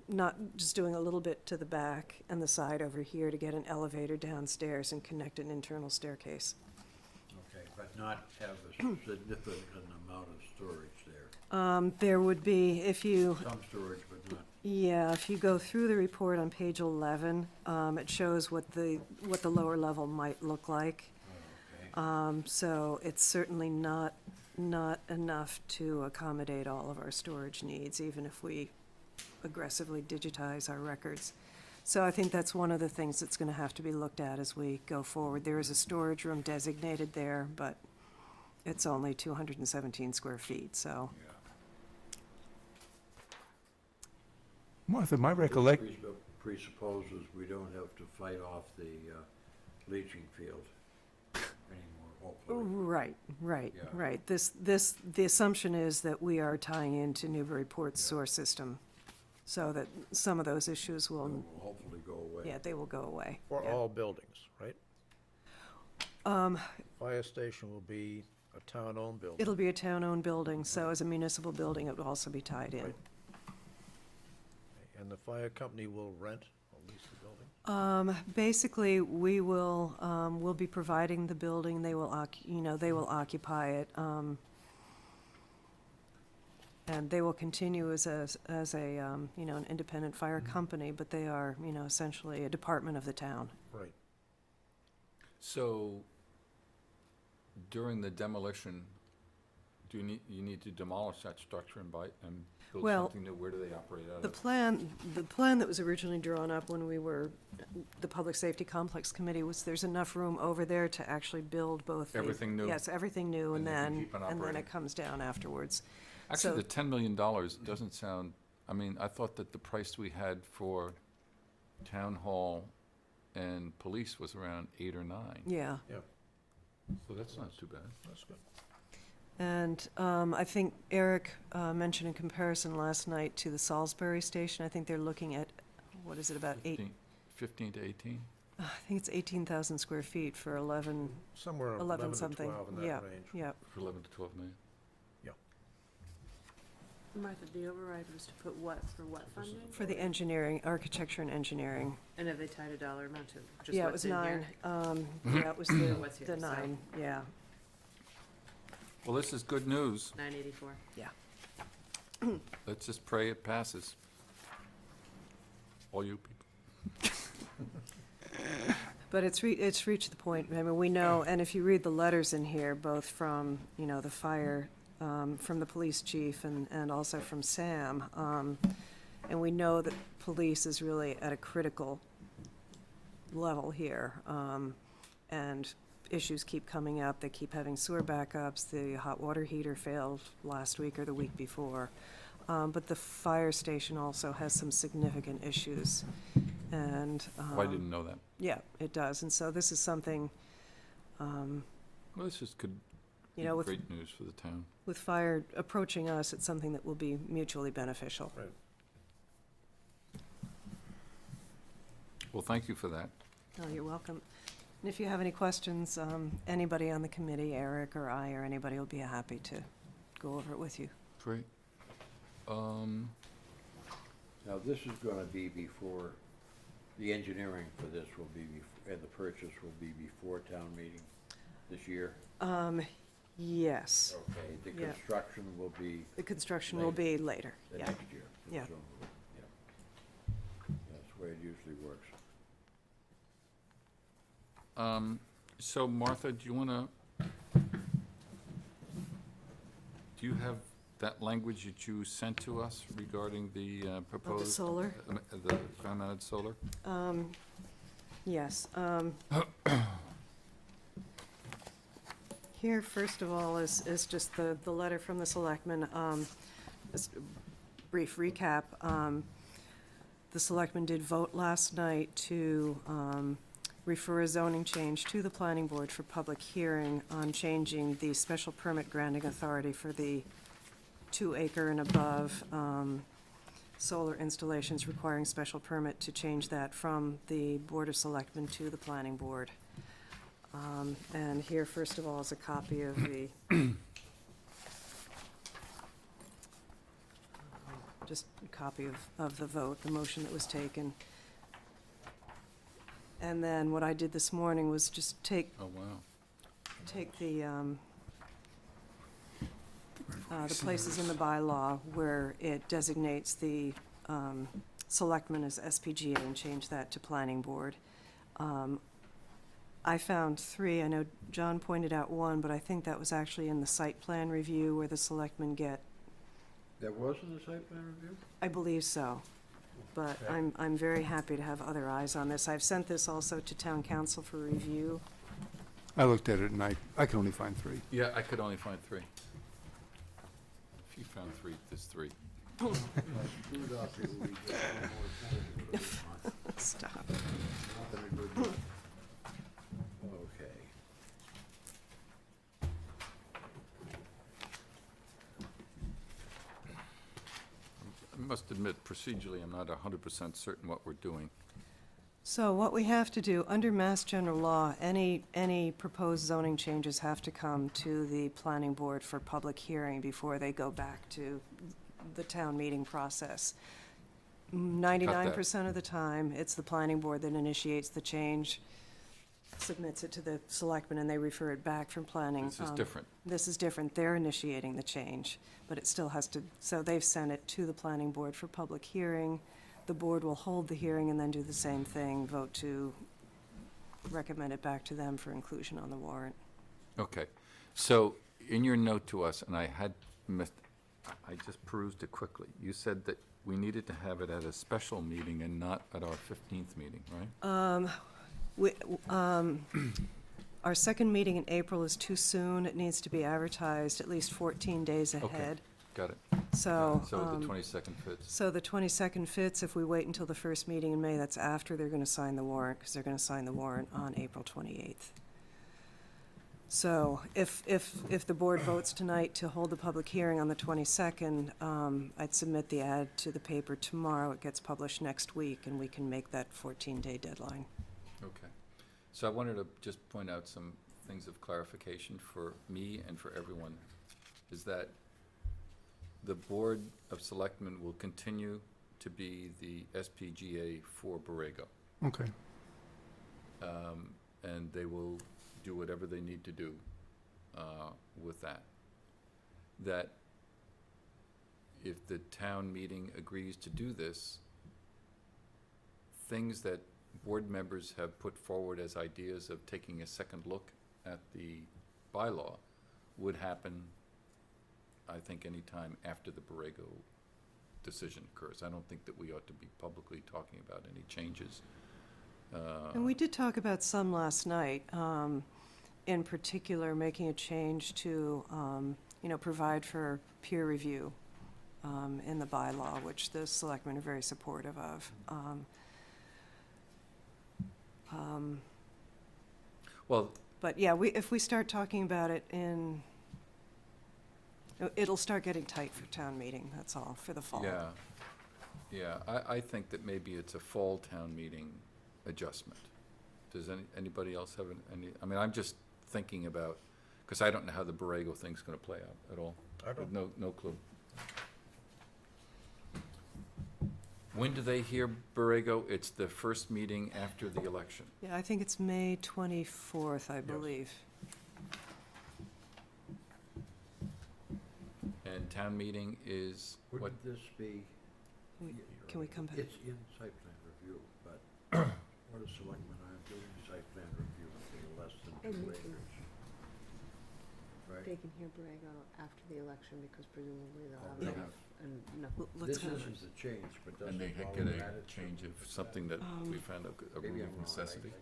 not just doing a little bit to the back and the side over here to get an elevator downstairs and connect an internal staircase. Okay, but not have a significant amount of storage there. There would be, if you, Some storage, but not. yeah, if you go through the report on page 11, it shows what the lower level might look like. Oh, okay. So it's certainly not not enough to accommodate all of our storage needs, even if we aggressively digitize our records. So I think that's one of the things that's gonna have to be looked at as we go forward. There is a storage room designated there, but it's only 217 square feet, so. Martha, my Presupposes we don't have to fight off the leaching field anymore, hopefully. Right, Yeah. right. The assumption is that we are tying into Newburyport's sewer system, so that some of those issues It will, will hopefully go away. yeah, they will go away. For yeah. all buildings, right? Fire station will be a town-owned building. It'll be a town-owned building, so as a municipal building, it will also be tied in. Right. And the fire company will rent or lease the building? Basically, we will, we'll be providing the building, they will they will occupy it, and they will continue as a, an independent fire company, but they are, essentially a department of the town. Right. So during the demolition, do you need to demolish that structure and build Well, something new? Where do they operate out The of? plan that was originally drawn up when we were, the Public Safety Complex Committee, was there's enough room over there to actually build both. Everything new? Yes, everything new, And and they can then, keep on and then operating. it comes down afterwards. Actually, so- the $10 million doesn't sound, I mean, I thought that the price we had for town hall and police was around 8 or 9. Yeah. So that's not too bad. That's good. And I think Eric mentioned in comparison last night to the Salisbury station, I think they're looking at, what is it, about 15 to 18? I think it's 18,000 square feet for 11, Somewhere 11 11 to something. 12 in that Yeah, range. yeah. For 11 to 12 million? Martha, the override was to put what, for what funding? For the engineering, architecture and engineering. And have they tied a dollar amount to just Yeah, it what's was in here? 9. Yeah, it was the, What's here, the so- 9, yeah. Well, this is good news. 984. Let's just pray it passes. All you people. But it's reached the point, I mean, we know, and if you read the letters in here, both from, the fire, from the police chief and also from Sam, and we know that police is really at a critical level here, and issues keep coming up, they keep having sewer backups, the hot water heater failed last week or the week before. But the fire station also has some significant issues, and. Oh, I didn't know that. Yeah, it does, and so this is something, Well, this is good, you know, with, great news for the town. with fire approaching us, it's something that will be mutually beneficial. Right. Well, thank you for that. Oh, you're welcome. And if you have any questions, anybody on the committee, Eric or I, or anybody will be happy to go over it with you. Great. Now, this is gonna be before, the engineering for this will be, and the purchase will be before town meeting this year? Yes, Okay, the Yeah. construction will be the construction will be later, the yeah. next year? Yeah. presumably, yeah. That's the way it usually works. So Martha, do you have that language that you sent to us regarding the proposed? solar? The ground-mounted solar? Yes. Here, first of all, is just the letter from the selectmen. Just a brief recap. The selectmen did vote last night to refer a zoning change to the planning board for public hearing on changing the special permit granting authority for the 2-acre and above solar installations requiring special permit, to change that from the Board of Selectmen to the Planning Board. And here, first of all, is a copy of the, just a copy of the vote, the motion that was taken. And then what I did this morning was just take Oh, wow. the places in the bylaw where it designates the selectmen as SPGA and change that to planning board. I found 3. I know John pointed out 1, but I think that was actually in the site plan review where the selectmen get, That was in the site plan review? I believe so. But Okay. I'm very happy to have other eyes on this. I've sent this also to town council for review. I looked at it and I can only find 3. Yeah, I could only find 3. If you found 3, there's 3. Screwed up here, we get one more time for this month. Stop. Not been a good month. Okay. I must admit, procedurally, I'm not 100% certain what we're doing. So what we have to do, under Mass General Law, any proposed zoning changes have to come to the planning board for public hearing before they go back to the town meeting process. 99% of the time, it's the planning board that initiates the change, submits it to the selectmen, and they refer it back from planning. This is different. This is different. They're initiating the change, but it still has to, so they've sent it to the planning board for public hearing. The board will hold the hearing and then do the same thing, vote to recommend it back to them for inclusion on the warrant. Okay. So in your note to us, and I had missed, I just perused it quickly. You said that we needed to have it at a special meeting and not at our 15th meeting, right? Our second meeting in April is too soon. It needs to be advertised at least 14 days Okay. ahead. Got it. So. So the 22nd fits. So the 22nd fits. If we wait until the first meeting in May, that's after they're going to sign the warrant, because they're going to sign the warrant on April 28th. So if the board votes tonight to hold the public hearing on the 22nd, I'd submit the ad to the paper tomorrow. It gets published next week, and we can make that 14-day deadline. Okay. So I wanted to just point out some things of clarification for me and for everyone, is that the Board of Selectmen will continue to be the SPGA for Borrego. Okay. And they will do whatever they need to do with that. That if the town meeting agrees to do this, things that board members have put forward as ideas of taking a second look at the bylaw would happen, I think, any time after the Borrego decision occurs. I don't think that we ought to be publicly talking about any changes. And we did talk about some last night, in particular, making a change to, provide for peer review in the bylaw, which the selectmen are very supportive of. Well, But yeah, if we start talking about it it'll start getting tight for town meeting, that's all, for the fall. yeah, I think that maybe it's a fall town meeting adjustment. Does anybody else have any, I mean, I'm just thinking about, because I don't know how the Borrego thing's gonna play out at all. I don't. No clue. When do they hear Borrego? It's the first meeting after the election. Yeah, I think it's May 24th, I believe. And town meeting is what? Wouldn't this be? Can we come back? It's in site plan review, but what is selectmen aren't doing site plan review for less than And 2 we can- acres? Right? They can hear Borrego after the election because presumably they'll have Yeah. enough and enough. Let's This have- isn't the change, but doesn't And they follow get that, a it's change of something that we found a Maybe rule I'm of wrong. necessity.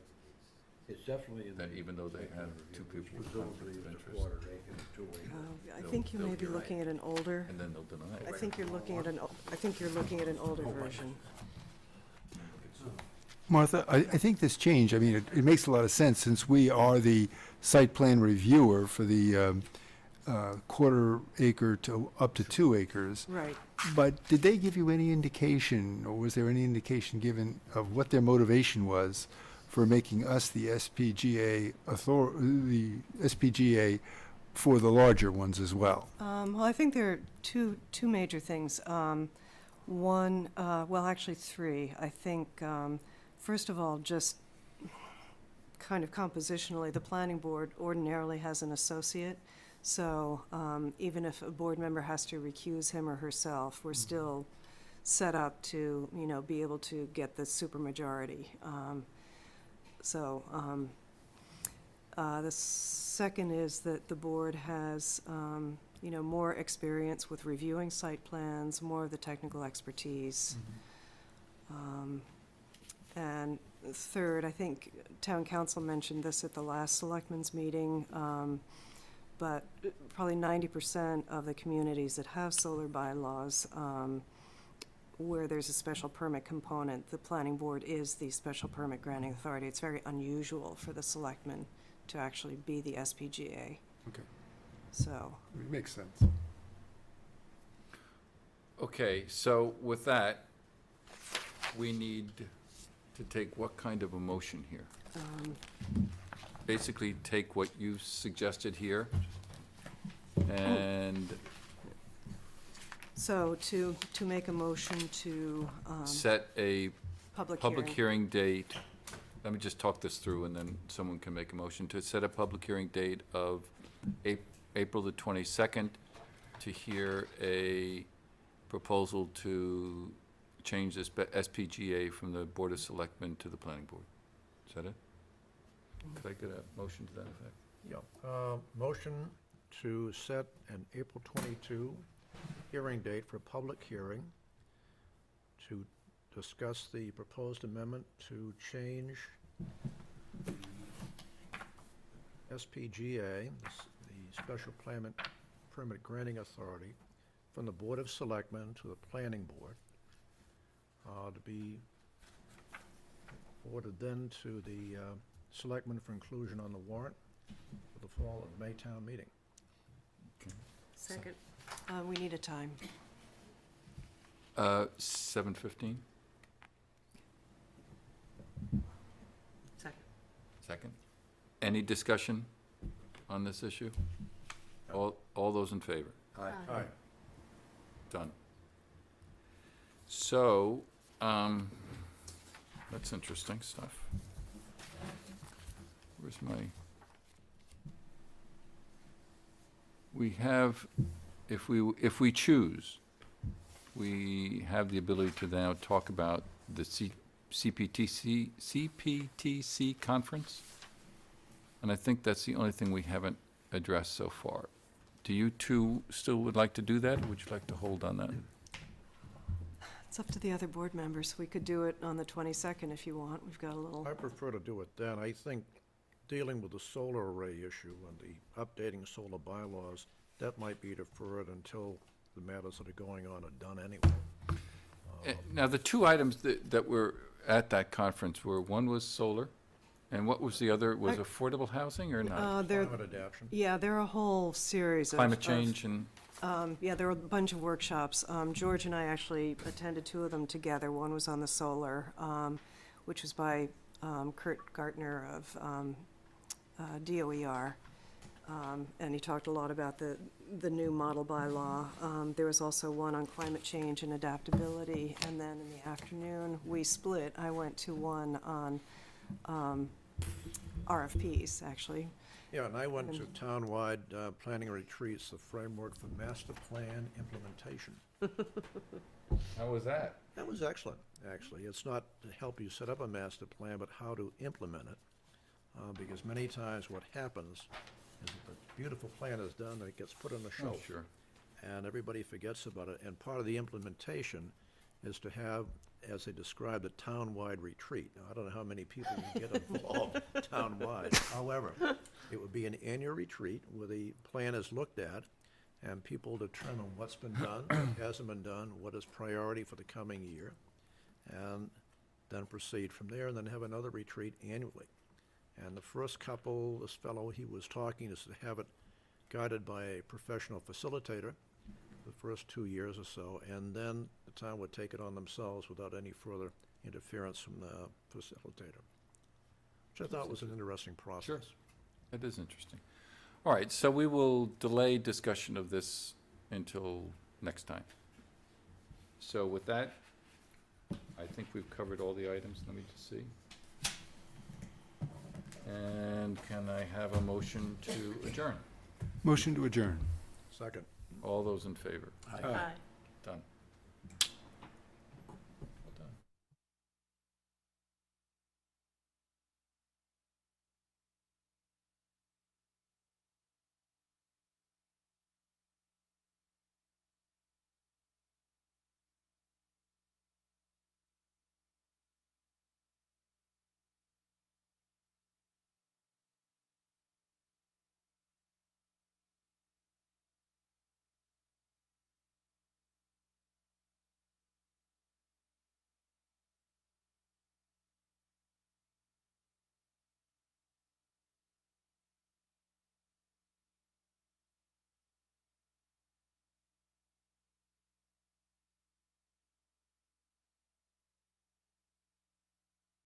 It's definitely in the. That even though they site plan have review, two which people with presumably conflict of is a interest. quarter acre to 2 acre. I They'll- think you they'll may be be looking at an older, And then they'll deny I it. think you're looking at an older version. Martha, I think this change, I mean, it makes a lot of sense since we are the site plan reviewer for the quarter acre to up to 2 acres. Right. But did they give you any indication, or was there any indication given of what their motivation was for making us the SPGA for the larger ones as well? Well, I think there are two major things. One, well, actually 3. I think, first of all, just kind of compositionally, the planning board ordinarily has an associate. So even if a board member has to recuse him or herself, we're still set up to, be able to get the supermajority. The second is that the board has, more experience with reviewing site plans, more of the technical expertise. And third, I think town council mentioned this at the last selectmen's meeting, but probably 90% of the communities that have solar bylaws, where there's a special permit component, the planning board is the special permit granting authority. It's very unusual for the selectmen to actually be the SPGA. Okay, So, it makes sense. Okay, so with that, we need to take what kind of a motion here? Basically, take what you suggested here and so to make a motion to, set a public public hearing. hearing date. Let me just talk this through, and then someone can make a motion to set a public hearing date of April the 22nd to hear a proposal to change this SPGA from the Board of Selectmen to the Planning Board. Is that it? Could I get a motion to that effect? Yeah. Motion to set an April 22 hearing date for public hearing to discuss the proposed amendment to change SPGA, the Special Permit Granting Authority, from the Board of Selectmen to the Planning Board, to be forwarded then to the Selectmen for inclusion on the warrant for the fall of May town meeting. Second. We need a time. 7:15? Second. Second. Any discussion on this issue? All those in favor? Aye. Done. So, that's interesting stuff. Where's my? We have, if we choose, we have the ability to now talk about the CPTC conference. And I think that's the only thing we haven't addressed so far. Do you two still would like to do that, or would you like to hold on that? It's up to the other board members. We could do it on the 22nd if you want. We've got a little, I prefer to do it then. I think dealing with the solar array issue and the updating solar bylaws, that might be deferred until the matters that are going on are done anyway. Now, the two items that were at that conference were, one was solar, and what was the other? Was affordable housing or not? Climate adaptation. yeah, there are a whole series of. Climate change and, Yeah, there were a bunch of workshops. George and I actually attended two of them together. One was on the solar, which was by Kurt Gartner of DOER. And he talked a lot about the new model bylaw. There was also one on climate change and adaptability. And then in the afternoon, we split. I went to one on RFPs, actually. Yeah, and I went to townwide planning retreats, the framework for master plan implementation. how was that? That was excellent, actually. It's not to help you set up a master plan, but how to implement it. Because many times what happens is that the beautiful plan is done, and it gets put on the Oh, shelf. sure. And everybody forgets about it. And part of the implementation is to have, as they described, a town-wide retreat. Now, I don't know how many people you get involved town-wide. However, it would be an annual retreat where the plan is looked at, and people determine what's been done, what hasn't been done, what is priority for the coming year, and then proceed from there, and then have another retreat annually. And the first couple, this fellow he was talking is to have it guided by a professional facilitator the first 2 years or so, and then the town would take it on themselves without any further interference from the facilitator, which I thought was an interesting process. Sure. That is interesting. All right, so we will delay discussion of this until next time. So with that, I think we've covered all the items. Let me just see. And can I have a motion to adjourn? Motion to adjourn. Second. All those in favor? Aye. Done.